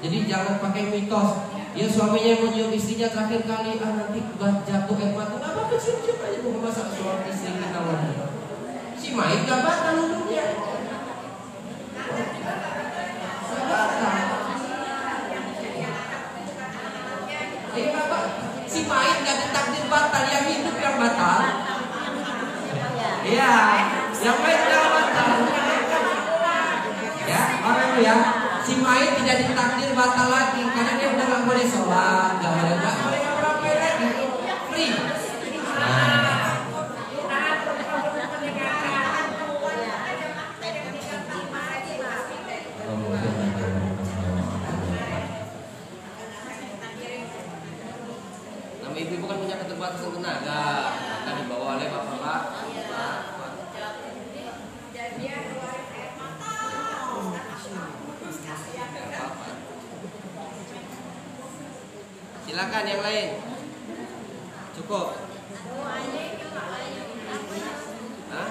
Speaker 1: Jadi jangan pakai mitos. Ya suaminya mau nyium istrinya terakhir kali, nanti jatuh air mata. Nggak apa-apa, cium-cium aja bu, masa suami istri kita lagi. Si Maid nggak batal wudhunya. Si Maid nggak ditakdir batal, yang hidup yang batal. Iya, yang Maid nggak batal. Ya, orang itu ya. Si Maid tidak ditakdir batal lagi karena dia udah nggak boleh sholat, nggak boleh ngapain lagi, free. Nama ibu kan punya keterbatasan tenaga, akan dibawa oleh bapak-bapak. Silakan yang lain. Cukup. Hah?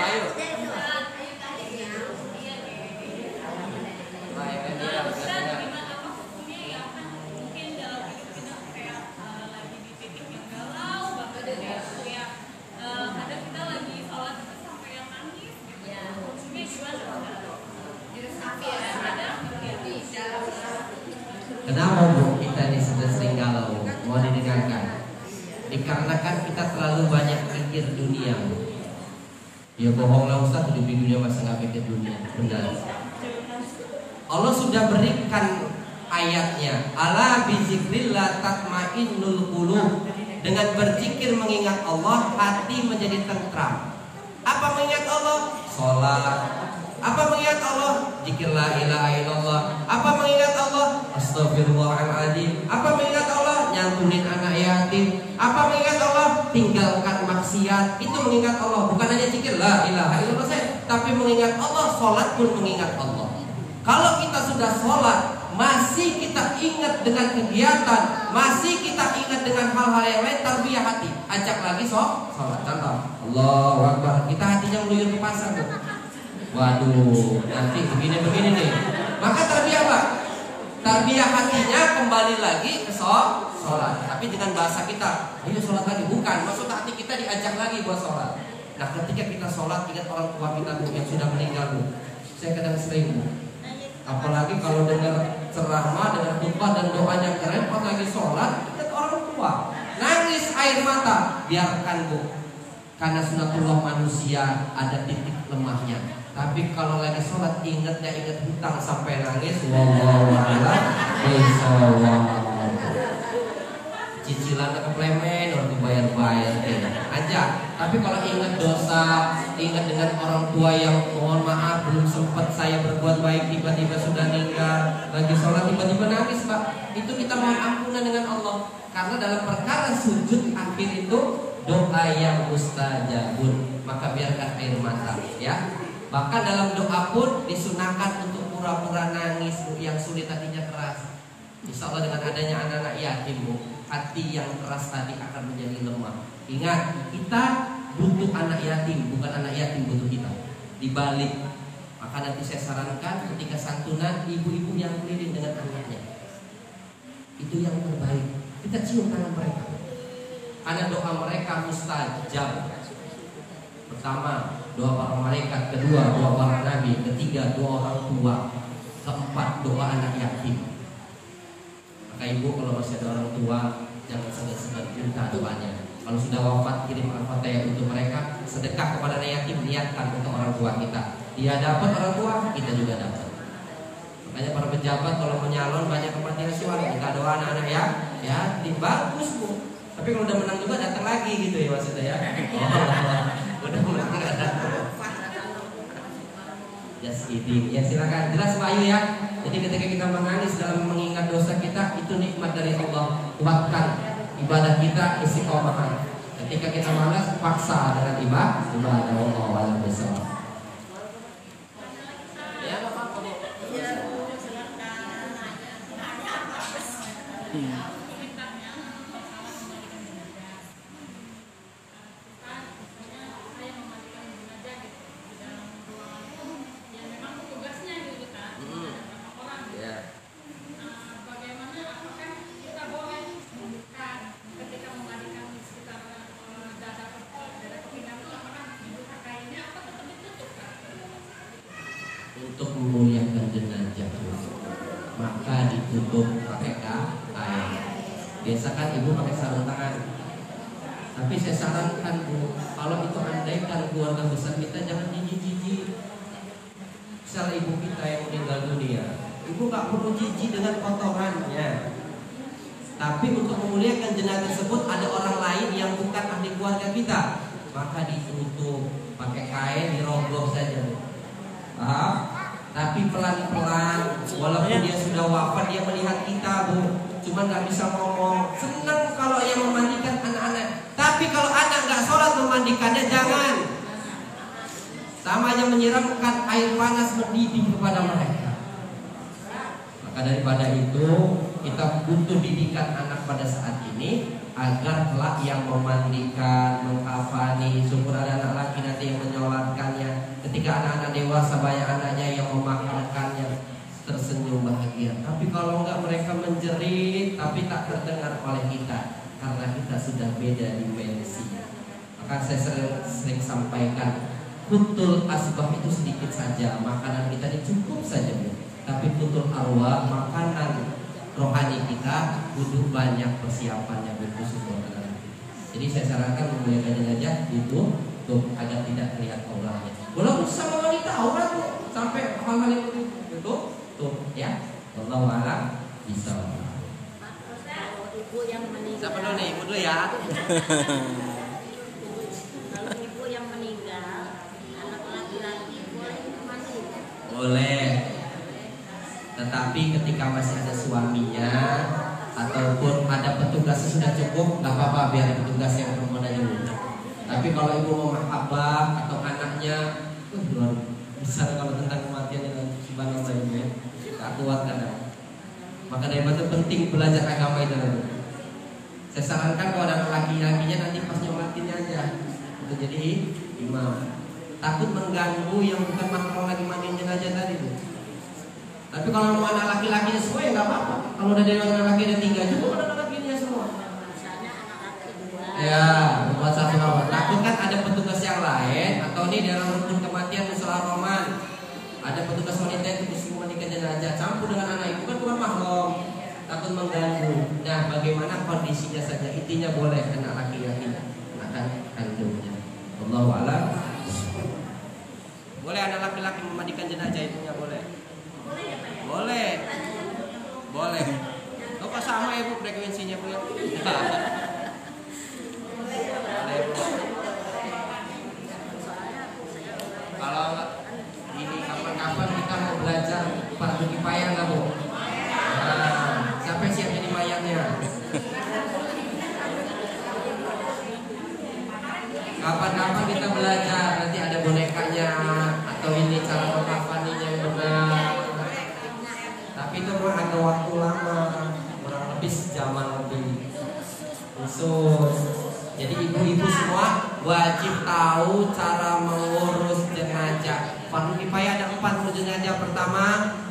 Speaker 1: Ayo. Kenapa bu kita ini sudah sering galau, mau didengarkan? Dikarenakan kita terlalu banyak pikir dunia. Ya bohonglah Ustaz, hidup di dunia masa nggak pikir dunia. Benar. Allah sudah berikan ayatnya. Ala bizikrillah tatmainnul qulub. Dengan berzikir mengingat Allah, hati menjadi tentram. Apa mengingat Allah? Sholat. Apa mengingat Allah? Zikir la ilaha illallah. Apa mengingat Allah? Astagfirullahaladzim. Apa mengingat Allah? Nyantunin anak yatim. Apa mengingat Allah? Tinggalkan maksiat. Itu mengingat Allah. Bukan hanya zikir la ilaha illallah saja, tapi mengingat Allah. Sholat pun mengingat Allah. Kalau kita sudah sholat, masih kita ingat dengan kegiatan, masih kita ingat dengan hal-hal yang lain, tarbiyah hati. Ajak lagi sholat. Contoh, Allahu Akbar. Kita hatinya meluyur ke pasar tuh. Waduh, nanti begini nih. Maka tarbiyah apa? Tarbiyah hatinya kembali lagi ke sholat. Tapi dengan bahasa kita, ayo sholat lagi. Bukan, maksud hati kita diajak lagi buat sholat. Nah ketika kita sholat, ingat orang tua kita yang sudah meninggal. Saya kadang sering, apalagi kalau dengar ceramah, dengar khutbah dan doanya keren, pas lagi sholat, ingat orang tua. Nangis air mata, biarkan bu. Karena sunatullah manusia ada titik lemahnya. Tapi kalau lagi sholat ingat hutang sampai nangis. Wallahu a'lam bishawab. Cicilan keplemen harus dibayar aja. Tapi kalau ingat dosa, ingat dengan orang tua yang mohon maaf belum sempat saya berbuat baik, tiba-tiba sudah meninggal, lagi sholat tiba-tiba nangis pak, itu kita mohon ampunan dengan Allah. Karena dalam perkara sujud akhir itu doa yang mustajabun, maka biarkan air mata ya. Bahkan dalam doa pun disunahkan untuk pura-pura nangis yang sulit hatinya keras. Insya Allah dengan adanya anak-anak yatim bu, hati yang keras tadi akan menjadi lemah. Ingat, kita butuh anak yatim, bukan anak yatim butuh kita. Dibalik, maka nanti saya sarankan ketika santunan ibu-ibu yang keliling dengan anaknya, itu yang terbaik. Kita cium tangan mereka, karena doa mereka mustajab. Pertama, doa para malaikat. Kedua, doa para nabi. Ketiga, doa orang tua. Keempat, doa anak yatim. Maka ibu kalau masih ada orang tua jangan segan-segan minta doanya. Kalau sudah wafat kirim Al-Fatihah untuk mereka, sedekah kepada anak yatim niatkan untuk orang tua kita. Dia dapat orang tua, kita juga dapat. Makanya para pejabat kalau menyalon banyak kematian asuhan, minta doa anak-anak ya, bagus Bu. Tapi kalau udah menang juga datang lagi gitu ya maksudnya ya. Oh, udah menang nggak datang. Ya sedih. Ya silakan. Jelas Pak Ayu ya. Jadi ketika kita menangis dalam mengingat dosa kita, itu nikmat dari Allah. Kuatkan ibadah kita istiqomah. Ketika kita malas, paksa dengan ibadah Allah wala besar. Ya, apa-apa. Untuk memuliakan jenazah maka ditutup pakai kain. Biasakan ibu pakai sarung tangan. Tapi saya sarankan Bu, kalau itu andaikan keluarga besar kita jangan jijik-jijik. Misalnya ibu kita yang meninggal dunia, ibu gak perlu jijik dengan kotorannya. Tapi untuk memuliakan jenazah tersebut ada orang lain yang bukan ahli keluarga kita, maka ditutup pakai kain, dirogoh saja. Paham? Tapi pelan-pelan, walaupun dia sudah wafat, dia melihat kita Bu, cuma nggak bisa ngomong. Senang kalau yang memandikan anak-anak. Tapi kalau anak nggak sholat memandikannya jangan. Sama aja menyiramkan air panas mendidih kepada mereka. Maka daripada itu kita butuh didikan anak pada saat ini agar kelak yang memandikan, mengkafani, syukur ada anak laki nanti yang menyolatkannya. Ketika anak-anak dewasa banyak anaknya yang memakamkannya, tersenyum bahagia. Tapi kalau enggak mereka menjerit tapi tak terdengar oleh kita karena kita sudah beda dimensi. Maka saya sering sampaikan, kutul asbah itu sedikit saja, makanan kita ini cukup saja Bu. Tapi kutul arwah, makanan rohani kita butuh banyak persiapannya khusus buat anak. Jadi saya sarankan memuliakan jenazah itu agar tidak terlihat auratnya. Walaupun sama wanita aurat tuh sampai hal-hal itu tuh ya. Wallahu a'lam bishawab.
Speaker 4: Ibu yang meninggal.
Speaker 1: Siapa dulu nih? Ibu dulu ya.
Speaker 4: Kalau ibu yang meninggal, anak laki-laki boleh mandi.
Speaker 1: Boleh. Tetapi ketika masih ada suaminya ataupun ada petugasnya sudah cukup, nggak apa-apa biar petugas yang perempuan aja dulu. Tapi kalau ibu mau mahabbah atau anaknya, luar besar kalau tentang kematian dengan subhanallah ibu ya, nggak kuat kadang. Maka dari itu penting belajar agama itu. Saya sarankan kalau ada laki-lakinya nanti pas nyobatinnya aja untuk jadi imam. Takut mengganggu yang bukan mahram lagi mandiin jenazah tadi Bu. Tapi kalau mau anak laki-lakinya semua ya nggak apa-apa. Kalau udah dari anak laki ada 3 cukup anak lakinya semua.
Speaker 4: Misalnya anak laki 2.
Speaker 1: Ya, buat satu awal. Takut kan ada petugas yang lain atau nih dalam rukun kematian musola Roman ada petugas wanita yang disuruh mandikan jenazah campur dengan anak ibu kan bukan mahram. Takut mengganggu. Nah, bagaimana kondisinya saja intinya boleh anak laki-laki akan kandungnya. Wallahu a'lam. Boleh anak laki-laki memandikan jenazah ibunya boleh. Boleh. Boleh. Kok sama ya Bu frekuensinya Bu ya? Kalau ini kapan-kapan kita mau belajar fardu kifayah nggak Bu? Nah, siapa yang siap jadi mayatnya? Kapan-kapan kita belajar, nanti ada bonekanya atau ini cara mengkafaninya yang benar. Tapi itu ada waktu lama, kurang lebih sejaman lebih khusus. Jadi ibu-ibu semua wajib tahu cara mengurus jenazah. Fardu kifayah ada 4 jenazah. Pertama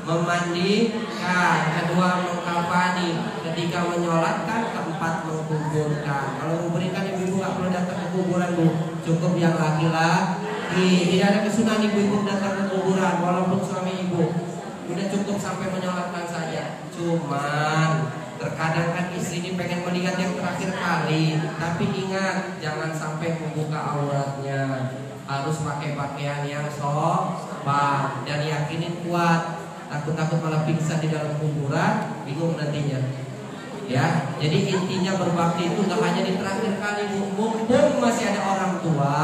Speaker 1: memandikan, kedua mengkafani, ketiga menyolatkan, keempat menguburkan. Kalau menguburkan ibu-ibu nggak perlu datang ke kuburan Bu, cukup yang laki-laki. Tidak ada kesunahan ibu-ibu datang ke kuburan walaupun suami ibu. Udah cukup sampai menyolatkan saja. Cuman Terkadang kan istri ini pengen melihat yang terakhir kali, tapi ingat jangan sampai membuka auratnya. Harus pakai pakaian yang sopan dan yakinin kuat. Takut-takut malah pingsan di dalam kuburan, bingung nantinya. Ya, jadi intinya berbakti itu gak hanya di terakhir kali, mumpung masih ada orang tua,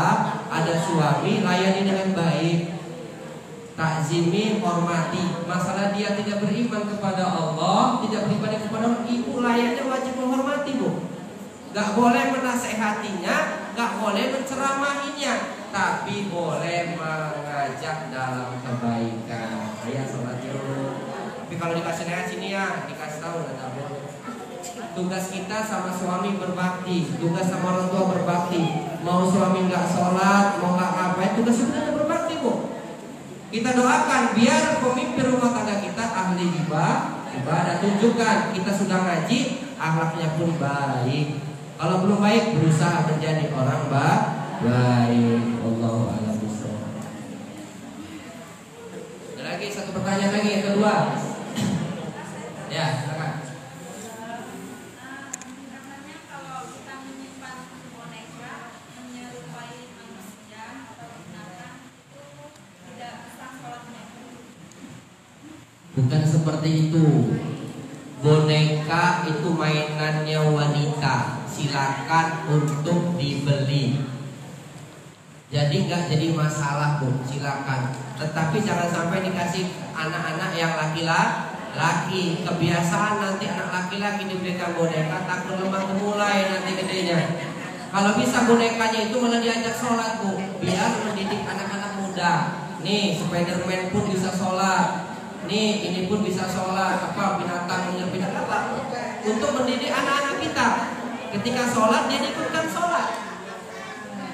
Speaker 1: ada suami, layani dengan baik. Takzimi, hormati. Masalah dia tidak beriman kepada Allah, tidak beribadah kepada Allah, ibu layaknya wajib menghormati, Bu. Gak boleh menasehatinya, gak boleh menceramahinya, tapi boleh mengajak dalam kebaikan. Ayah sholat dulu. Tapi kalau dikasih nasihat sini ya, dikasih tahu nggak boleh. Tugas kita sama suami berbakti, tugas sama orang tua berbakti. Mau suami nggak sholat, mau nggak ngapain, tugas kita berbakti, Bu. Kita doakan biar pemimpin rumah tangga kita ahli ibadah. Tunjukkan kita sudah ngaji, akhlaknya pun baik. Kalau belum baik, berusaha menjadi orang baik. Allahu a'lam bishawab. Ada lagi satu pertanyaan lagi yang kedua. Ya, silakan.
Speaker 5: Katanya kalau kita menyimpan boneka menyerupai manusia atau binatang itu tidak sah sholatnya.
Speaker 1: Bukan seperti itu. Boneka itu mainannya wanita. Silakan untuk dibeli. Jadi nggak jadi masalah, Bu. Silakan. Tetapi jangan sampai dikasih anak-anak yang laki-laki. Kebiasaan nanti anak laki-laki diberikan boneka, takut lemah gemulai nanti gedenya. Kalau bisa bonekanya itu malah diajak sholat, Bu. Biar mendidik anak-anak muda. Nih, Spiderman pun bisa sholat. Nih, ini pun bisa sholat. Apa binatang binatang apa? Untuk mendidik anak-anak kita. Ketika sholat dia ikutkan sholat.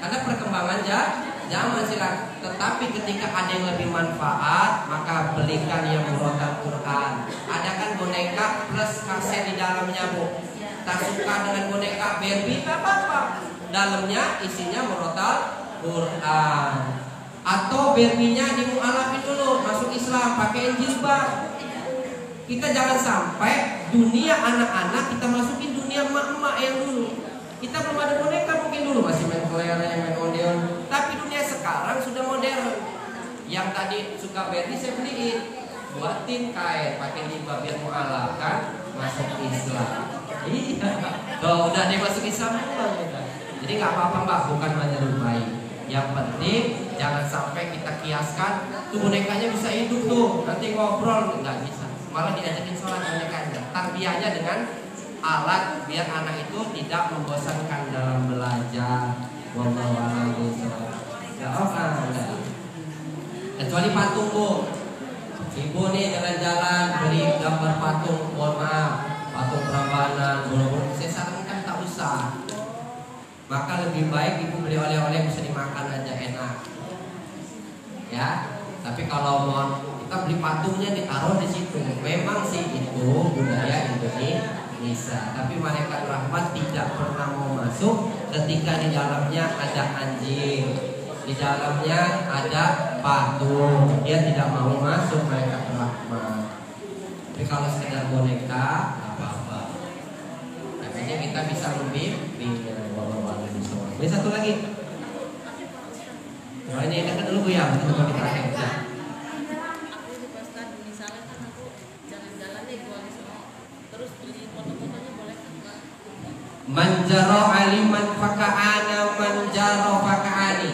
Speaker 1: Karena perkembangan zaman silakan. Tetapi ketika ada yang lebih manfaat, maka belikan yang murotal Quran. Ada kan boneka plus kaset di dalamnya, Bu. Tak suka dengan boneka Barbie, tak apa-apa. Dalamnya isinya murotal Quran. Atau Barbie-nya dimu'alafin dulu, masuk Islam, pakai jilbab. Kita jangan sampai dunia anak-anak kita masukin dunia emak-emak yang dulu. Kita belum ada boneka mungkin dulu masih main kelereng, main ondeon. Tapi dunia sekarang sudah modern. Yang tadi suka Barbie saya beliin, buatin kain pakai jilbab biar mu'alaf kan, masuk Islam. Iya, kalau udah dia masuk Islam kita. Jadi nggak apa-apa Mbak, bukan menyerupai. Yang penting jangan sampai kita kiaskan tuh bonekanya bisa hidup tuh, nanti ngobrol nggak bisa. Malah diajakin sholat bonekanya. Tarbiyahnya dengan alat biar anak itu tidak membosankan dalam belajar. Wallahu a'lam bishawab. Ya Allah. Kecuali patung, Bu. Ibu nih jalan-jalan beli gambar patung, mohon maaf, patung Prambanan, bulu-bulu. Saya sarankan tak usah. Maka lebih baik ibu beli oleh-oleh bisa dimakan aja enak. Ya. Tapi kalau mau kita beli patungnya ditaruh di situ. Memang sih itu budaya Indonesia. Tapi malaikat rahmat tidak pernah mau masuk ketika di dalamnya ada anjing, di dalamnya ada patung. Dia tidak mau masuk malaikat rahmat. Tapi kalau sekedar boneka apa-apa. Artinya kita bisa membimbingnya. Ini satu lagi. Nah, ini kan dulu Bu ya, kita mau terakhir. Ya.
Speaker 5: Aku di Ustaz, misalnya kan aku jalan-jalan nih gua terus beli foto-fotonya boleh kan?
Speaker 1: Manjaro aliman faka'ana manjaro faka'ani.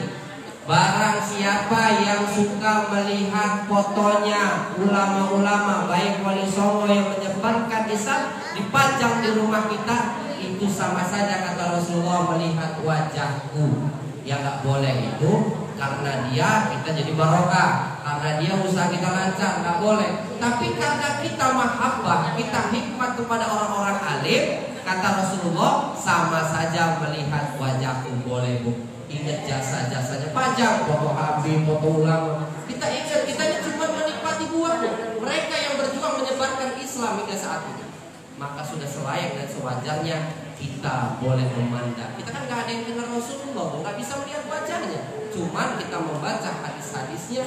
Speaker 1: Barang siapa yang suka melihat fotonya ulama-ulama baik wali songo yang menyebarkan Islam dipajang di rumah kita, itu sama saja kata Rasulullah melihat wajahku. Yang nggak boleh itu karena dia kita jadi barokah, karena dia usaha kita lancar, nggak boleh. Tapi karena kita mahabbah, kita hikmat kepada orang-orang alim, kata Rasulullah sama saja melihat wajahku. Boleh, Bu. Ingat jasa-jasanya, pajang foto Habib, foto ulama. Kita ingat, kita cuma menikmati buahnya. Mereka yang berjuang menyebarkan Islam hingga saat ini. Maka sudah selayak dan sewajarnya kita boleh memandang. Kita kan nggak ada yang kenal Rasulullah, nggak bisa melihat wajahnya. Cuman kita membaca hadis-hadisnya.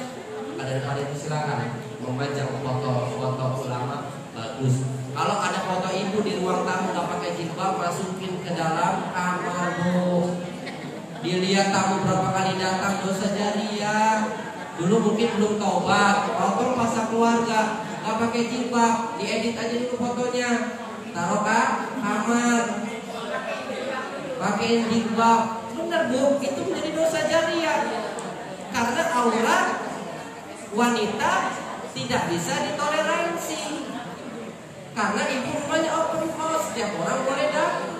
Speaker 1: Daripada itu silakan membaca foto ulama bagus. Kalau ada foto ibu di ruang tamu nggak pakai jilbab, masukin ke dalam kamar bu. Dilihat tamu berapa kali datang, dosa jariah. Dulu mungkin belum taubat, foto masa keluarga nggak pakai jilbab, diedit aja dulu fotonya, taruh ke kamar, pakai jilbab. Bener bu, itu menjadi dosa jariah. Karena aurat wanita tidak bisa ditoleransi. Karena ibu rumahnya open house, setiap orang boleh datang.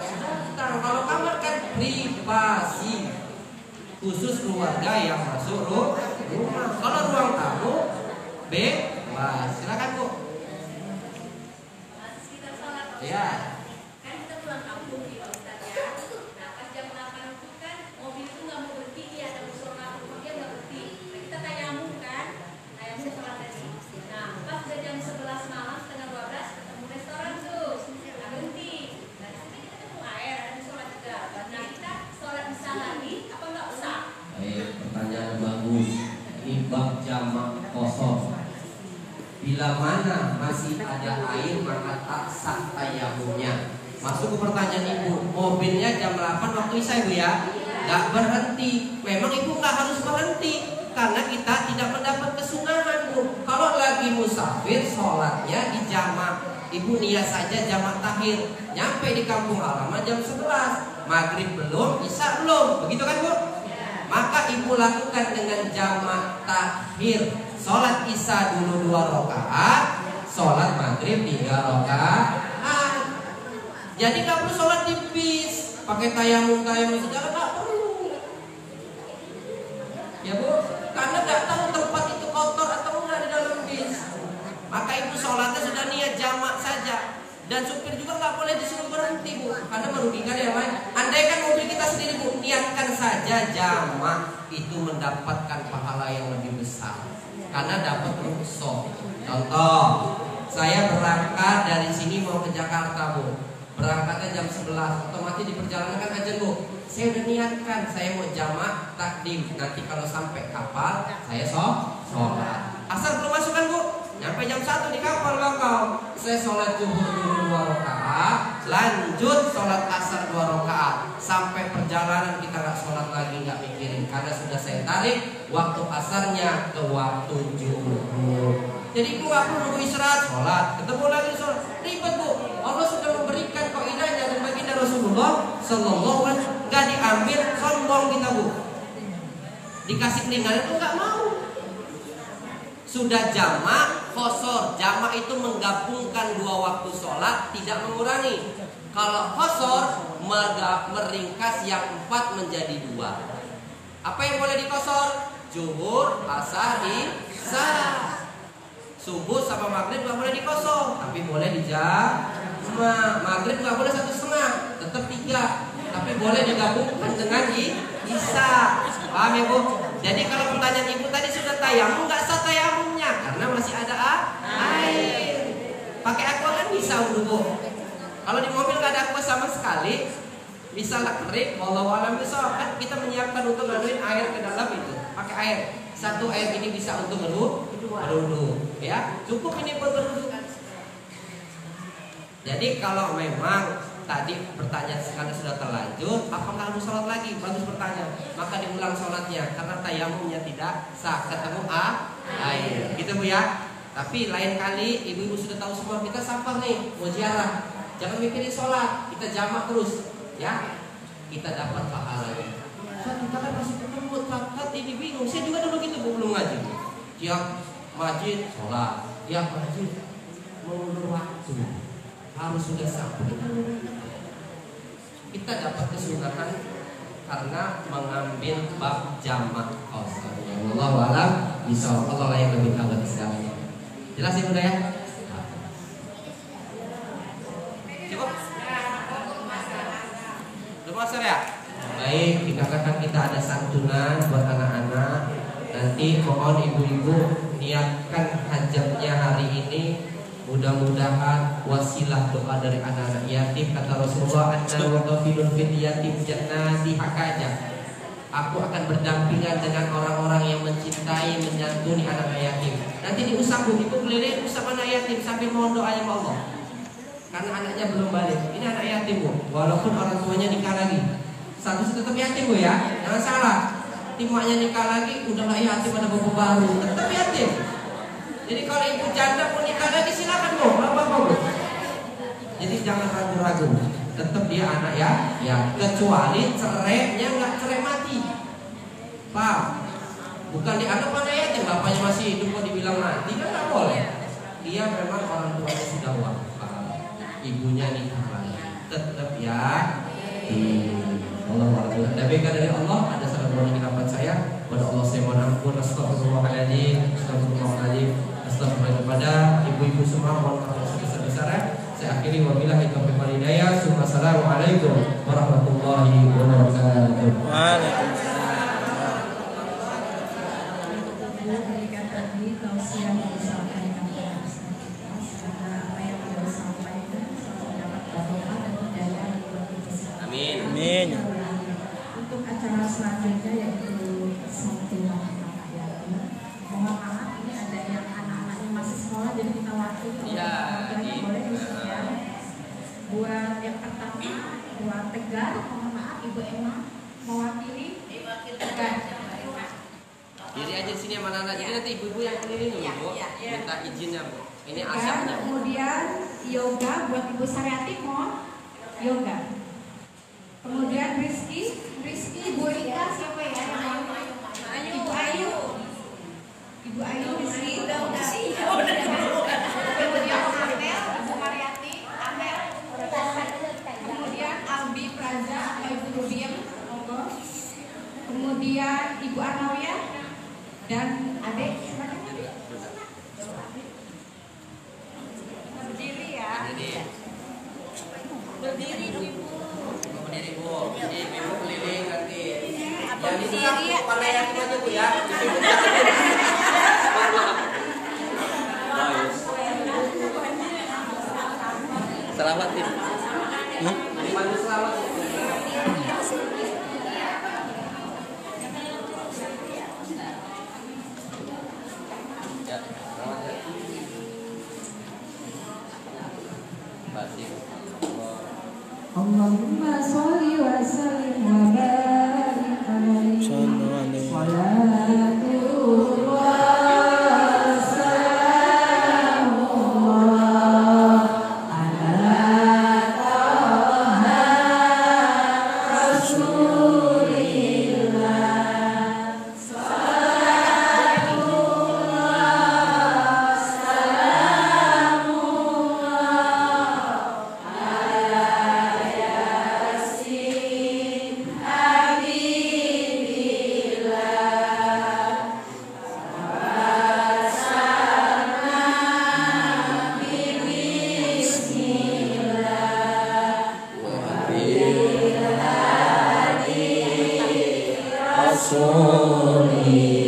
Speaker 1: Kalau kamar kan privasi, khusus keluarga yang masuk rumah. Kalau ruang tamu bebas. Silakan bu.
Speaker 5: Kita sholat
Speaker 1: Ya.
Speaker 5: kan kita pulang kampung di Ustaz ya. Nah pas jam 8 itu kan mobil itu nggak mau berhenti, dia ada musola dia nggak berhenti. Nah, kita tayamum kan, tayamum sholat tadi. Nah pas udah jam 11 malam setengah 12 ketemu restoran tuh, nggak berhenti. Nah di sini kita ketemu air, ada musola juga. Nah kita sholat bisa lagi apa nggak usah?
Speaker 2: Baik, pertanyaan bagus. Ini bab jamak kosong. Bila mana masih ada air maka tak sah tayamumnya. Masuk ke pertanyaan ibu. Mobilnya jam 8 waktu isya ibu ya, nggak berhenti. Memang ibu nggak harus berhenti karena kita tidak mendapat kesunahan bu. Kalau lagi musafir sholatnya di jamak. Ibu niat saja jamak takhir. Nyampe di kampung halaman jam 11. Maghrib belum, isya belum. Begitu kan bu? Maka ibu lakukan dengan jamak takhir. Sholat isya dulu 2 rakaat, sholat maghrib 3 rakaat. Jadi nggak perlu sholat di bis, pakai tayamum segala nggak perlu. Ya bu, karena nggak tahu tempat itu kotor atau enggak di dalam bis. Maka ibu sholatnya sudah niat jamak saja. Dan supir juga nggak boleh disuruh berhenti bu, karena merugikan yang lain. Andai kan mobil kita sendiri bu, niatkan saja jamak, itu mendapatkan pahala yang lebih besar. Karena dapat rukhsah. Contoh, saya berangkat dari sini mau ke Jakarta bu, berangkatnya jam 11, otomatis di perjalanan kan aja bu. Saya udah niatkan, saya mau jamak takdim. Nanti kalau sampai kapal, saya sholat. Asar belum masuk kan bu? Nyampe jam 1 di kapal bakal. Saya sholat zuhur dulu 2 rakaat, lanjut sholat asar 2 rakaat. Sampai perjalanan kita nggak sholat lagi, nggak mikirin, karena sudah saya tarik waktu asarnya ke waktu zuhur. Jadi ibu nggak perlu nunggu istirahat, sholat, ketemu lagi sholat, ribet bu. Allah sudah memberikan kaidahnya dan baginda Rasulullah Sallallahu Alaihi Wasallam, nggak diambil, sombong kita bu. Dikasih peringatan itu nggak mau. Sudah jamak, qasar. Jamak itu menggabungkan 2 waktu sholat, tidak mengurangi. Kalau qasar meringkas yang 4 menjadi 2. Apa yang boleh diqasar? Zuhur, asar, isya. Subuh sama maghrib nggak boleh diqasar, tapi boleh dijamak. Maghrib nggak boleh 1,5, tetap 3, tapi boleh digabungkan dengan isya. Paham ya bu? Jadi kalau pertanyaan ibu tadi sudah tayamum, nggak sah tayamumnya karena masih ada air. Pakai aqua kan bisa bu. Kalau di mobil nggak ada aqua sama sekali, bisa lah kering. Wallahu a'lam bishawab. Kan kita menyiapkan untuk nganuin air ke dalam itu. Pakai air. 1 air ini bisa untuk berwudu. Ya, cukup ini buat berwudu. Jadi kalau memang tadi pertanyaan karena sudah terlanjur, apakah harus sholat lagi? Bagus pertanyaan. Maka diulang sholatnya karena tayamumnya tidak sah, ketemu air. Gitu bu ya. Tapi lain kali ibu-ibu sudah tahu semua, kita sampah nih mau ziarah. Jangan mikirin sholat, kita jamak terus, ya. Kita dapat pahalanya. Ustaz, kita kan masih ketemu, Ustaz ini bingung. Saya juga dulu gitu bu, belum ngaji. Tiap masjid sholat, tiap masjid mengundur waktu. Harus sudah sampai kita dapat kesunahan karena mengambil bab jamak qasar. Wallahu a'lam bishawab. Allah lah yang lebih tahu dari segalanya. Jelas ya bunda ya? Cukup? Belum asar ya? Baik, dikatakan kita ada santunan buat anak-anak. Nanti mohon ibu-ibu niatkan hajatnya hari ini. Mudah-mudahan wasilah doa dari anak-anak yatim. Kata Rasulullah, anna wa qafilun fil yatim jannati hakaja. Aku akan berdampingan dengan orang-orang yang mencintai, menyantuni anak-anak yatim. Nanti diusap bu, ibu keliling usap anak yatim sambil mohon doanya sama Allah.
Speaker 1: karena anaknya belum balik. Ini anak yatim Bu, walaupun orang tuanya nikah lagi. Satu tetap yatim Bu ya, jangan salah. Timanya nikah lagi, udahlah yatim ada bapak baru, tetap yatim. Jadi kalau ibu janda mau nikah lagi silakan Bu, nggak apa-apa Bu. Jadi jangan ragu-ragu, tetap dia anak ya, kecuali cerainya nggak cerai mati. Pak, bukan dianggap anak yatim, bapaknya masih hidup kok dibilang mati kan nggak boleh. Dia memang orang tuanya sudah wafat, ibunya nikah lagi, tetap ya. Allah Akbar. Demikian dari Allah, ada salah mengulangi nafas saya. Pada Allah saya mohon ampun. Astagfirullahaladzim. Astagfirullahaladzim. Astagfirullah. Kepada ibu-ibu semua mohon maaf sebesar-besarnya. Saya akhiri wabillahi taufiq wal hidayah. Assalamualaikum warahmatullahi wabarakatuh.
Speaker 3: Waalaikumsalam.
Speaker 6: Berikan tadi tausiah yang disampaikan kepada kita, semoga apa yang beliau sampaikan selalu dapat barokah dan hidayah buat kita semua.
Speaker 1: Amin.
Speaker 3: Amin.
Speaker 6: Untuk acara selanjutnya yaitu Sabtu anak yatim. Mohon maaf ini ada yang anak-anaknya masih sekolah jadi kita waktu
Speaker 1: Iya,
Speaker 6: boleh ya. Buat yang pertama buat Tegar, mohon maaf Ibu Emma mewakili Tegar.
Speaker 1: Diri aja di sini sama anak. Jadi nanti ibu-ibu yang keliling dulu Bu, minta izinnya Bu. Ini asapnya.
Speaker 6: Kemudian yoga buat Ibu Saryati, mohon yoga. Kemudian Rizky, Ibu Rika siapa ya? Ibu Ayu, Rizky. Udah sih. Kemudian Amel, Ibu Mariati, Amel. Kemudian Albi Praza, Ibu Rubiem, monggo. Kemudian Ibu Anawiyah dan Adek, silakan Adek. Berdiri ya. Berdiri Ibu.
Speaker 1: Berdiri Bu. Jadi ibu keliling nanti. Yang di sini kepala yatim aja Bu ya. Selamat Tim. Dibantu selamat. Ya, selamat ya. Baik.
Speaker 6: Allahumma sholli wa sallim wa barik alaihi. Salatullah salamullah ala taha rasulillah. Salatullah salamullah ala yasin habibillah.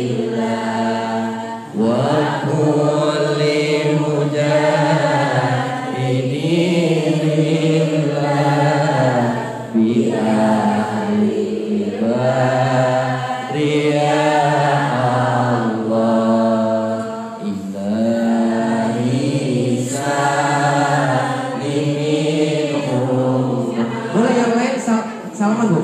Speaker 2: Rasulillah wa kulli mujahidillah bi ahli ya Allah inna isa liminhum.
Speaker 1: Boleh yang lain salaman Bu.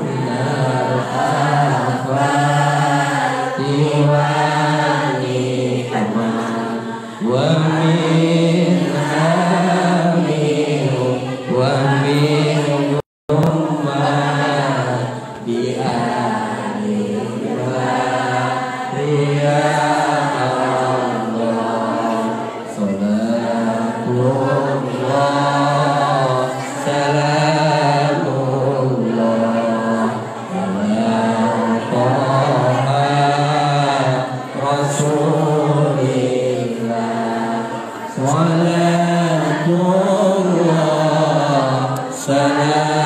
Speaker 2: Salamullah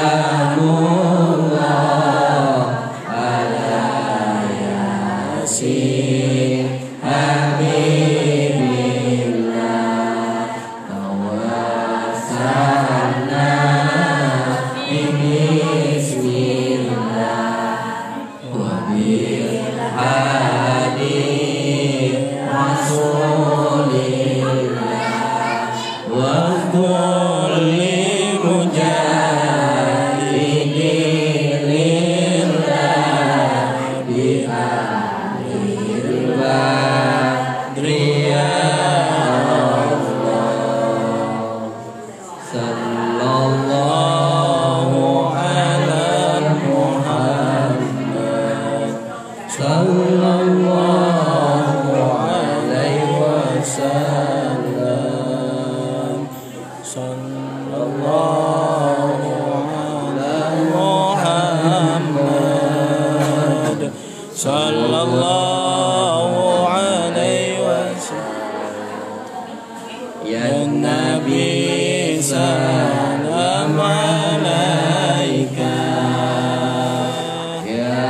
Speaker 7: sallallahu alaihi wasallam. Sallallahu ala Muhammad. Sallallahu alaihi wasallam. Ya Nabi salam alaika. Ya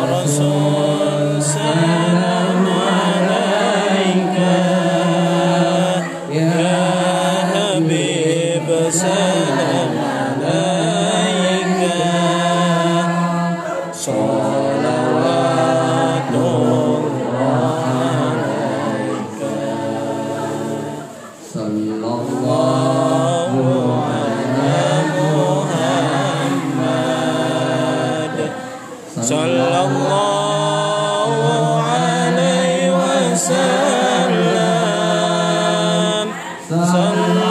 Speaker 7: Rasul salam alaika. Ya Habib salam alaika. Sallallahu alaihi wasallam.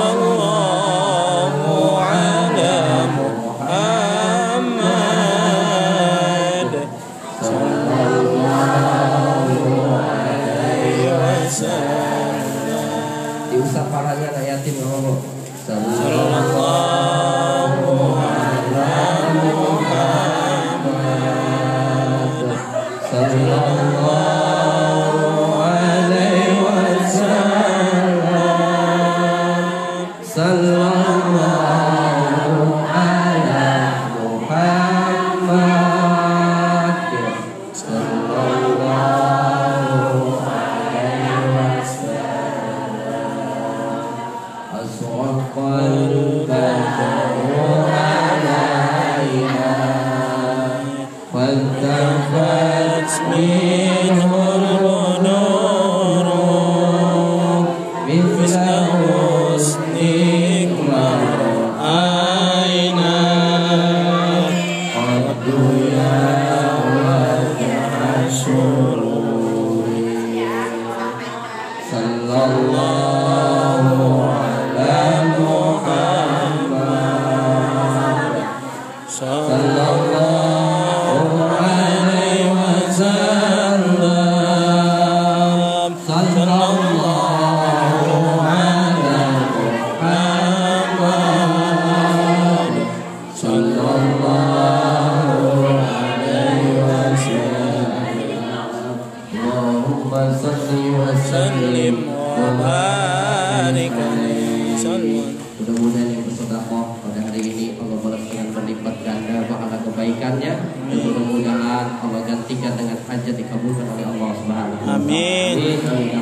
Speaker 7: Sallallahu ala Muhammad. Sallallahu alaihi wasallam.
Speaker 2: Diusap parahnya anak yatim nggak mau.
Speaker 7: Sallallahu ala Muhammad. Sallallahu alaihi wasallam.
Speaker 2: Sallallahu ala Muhammad. Sallallahu alaihi wasallam. Aswaqal badru alaiha faltafat
Speaker 7: minhul ghunuru mithla husnik mar'aina qadu ya wajah sururi.
Speaker 2: Sallallahu ala Muhammad.
Speaker 7: Sallallahu alaihi wasallam. Sallallahu ala Muhammad.
Speaker 2: Sallallahu alaihi wasallam. Allahumma salli wa
Speaker 7: Sallim wa barik alaihi.
Speaker 2: Mudah-mudahan yang bersedekah pada hari ini Allah balas dengan berlipat ganda pahala kebaikannya, dan mudah-mudahan Allah gantikan dengan hajat dikabulkan oleh Allah Subhanahu wa taala.
Speaker 7: Amin.
Speaker 2: Amin.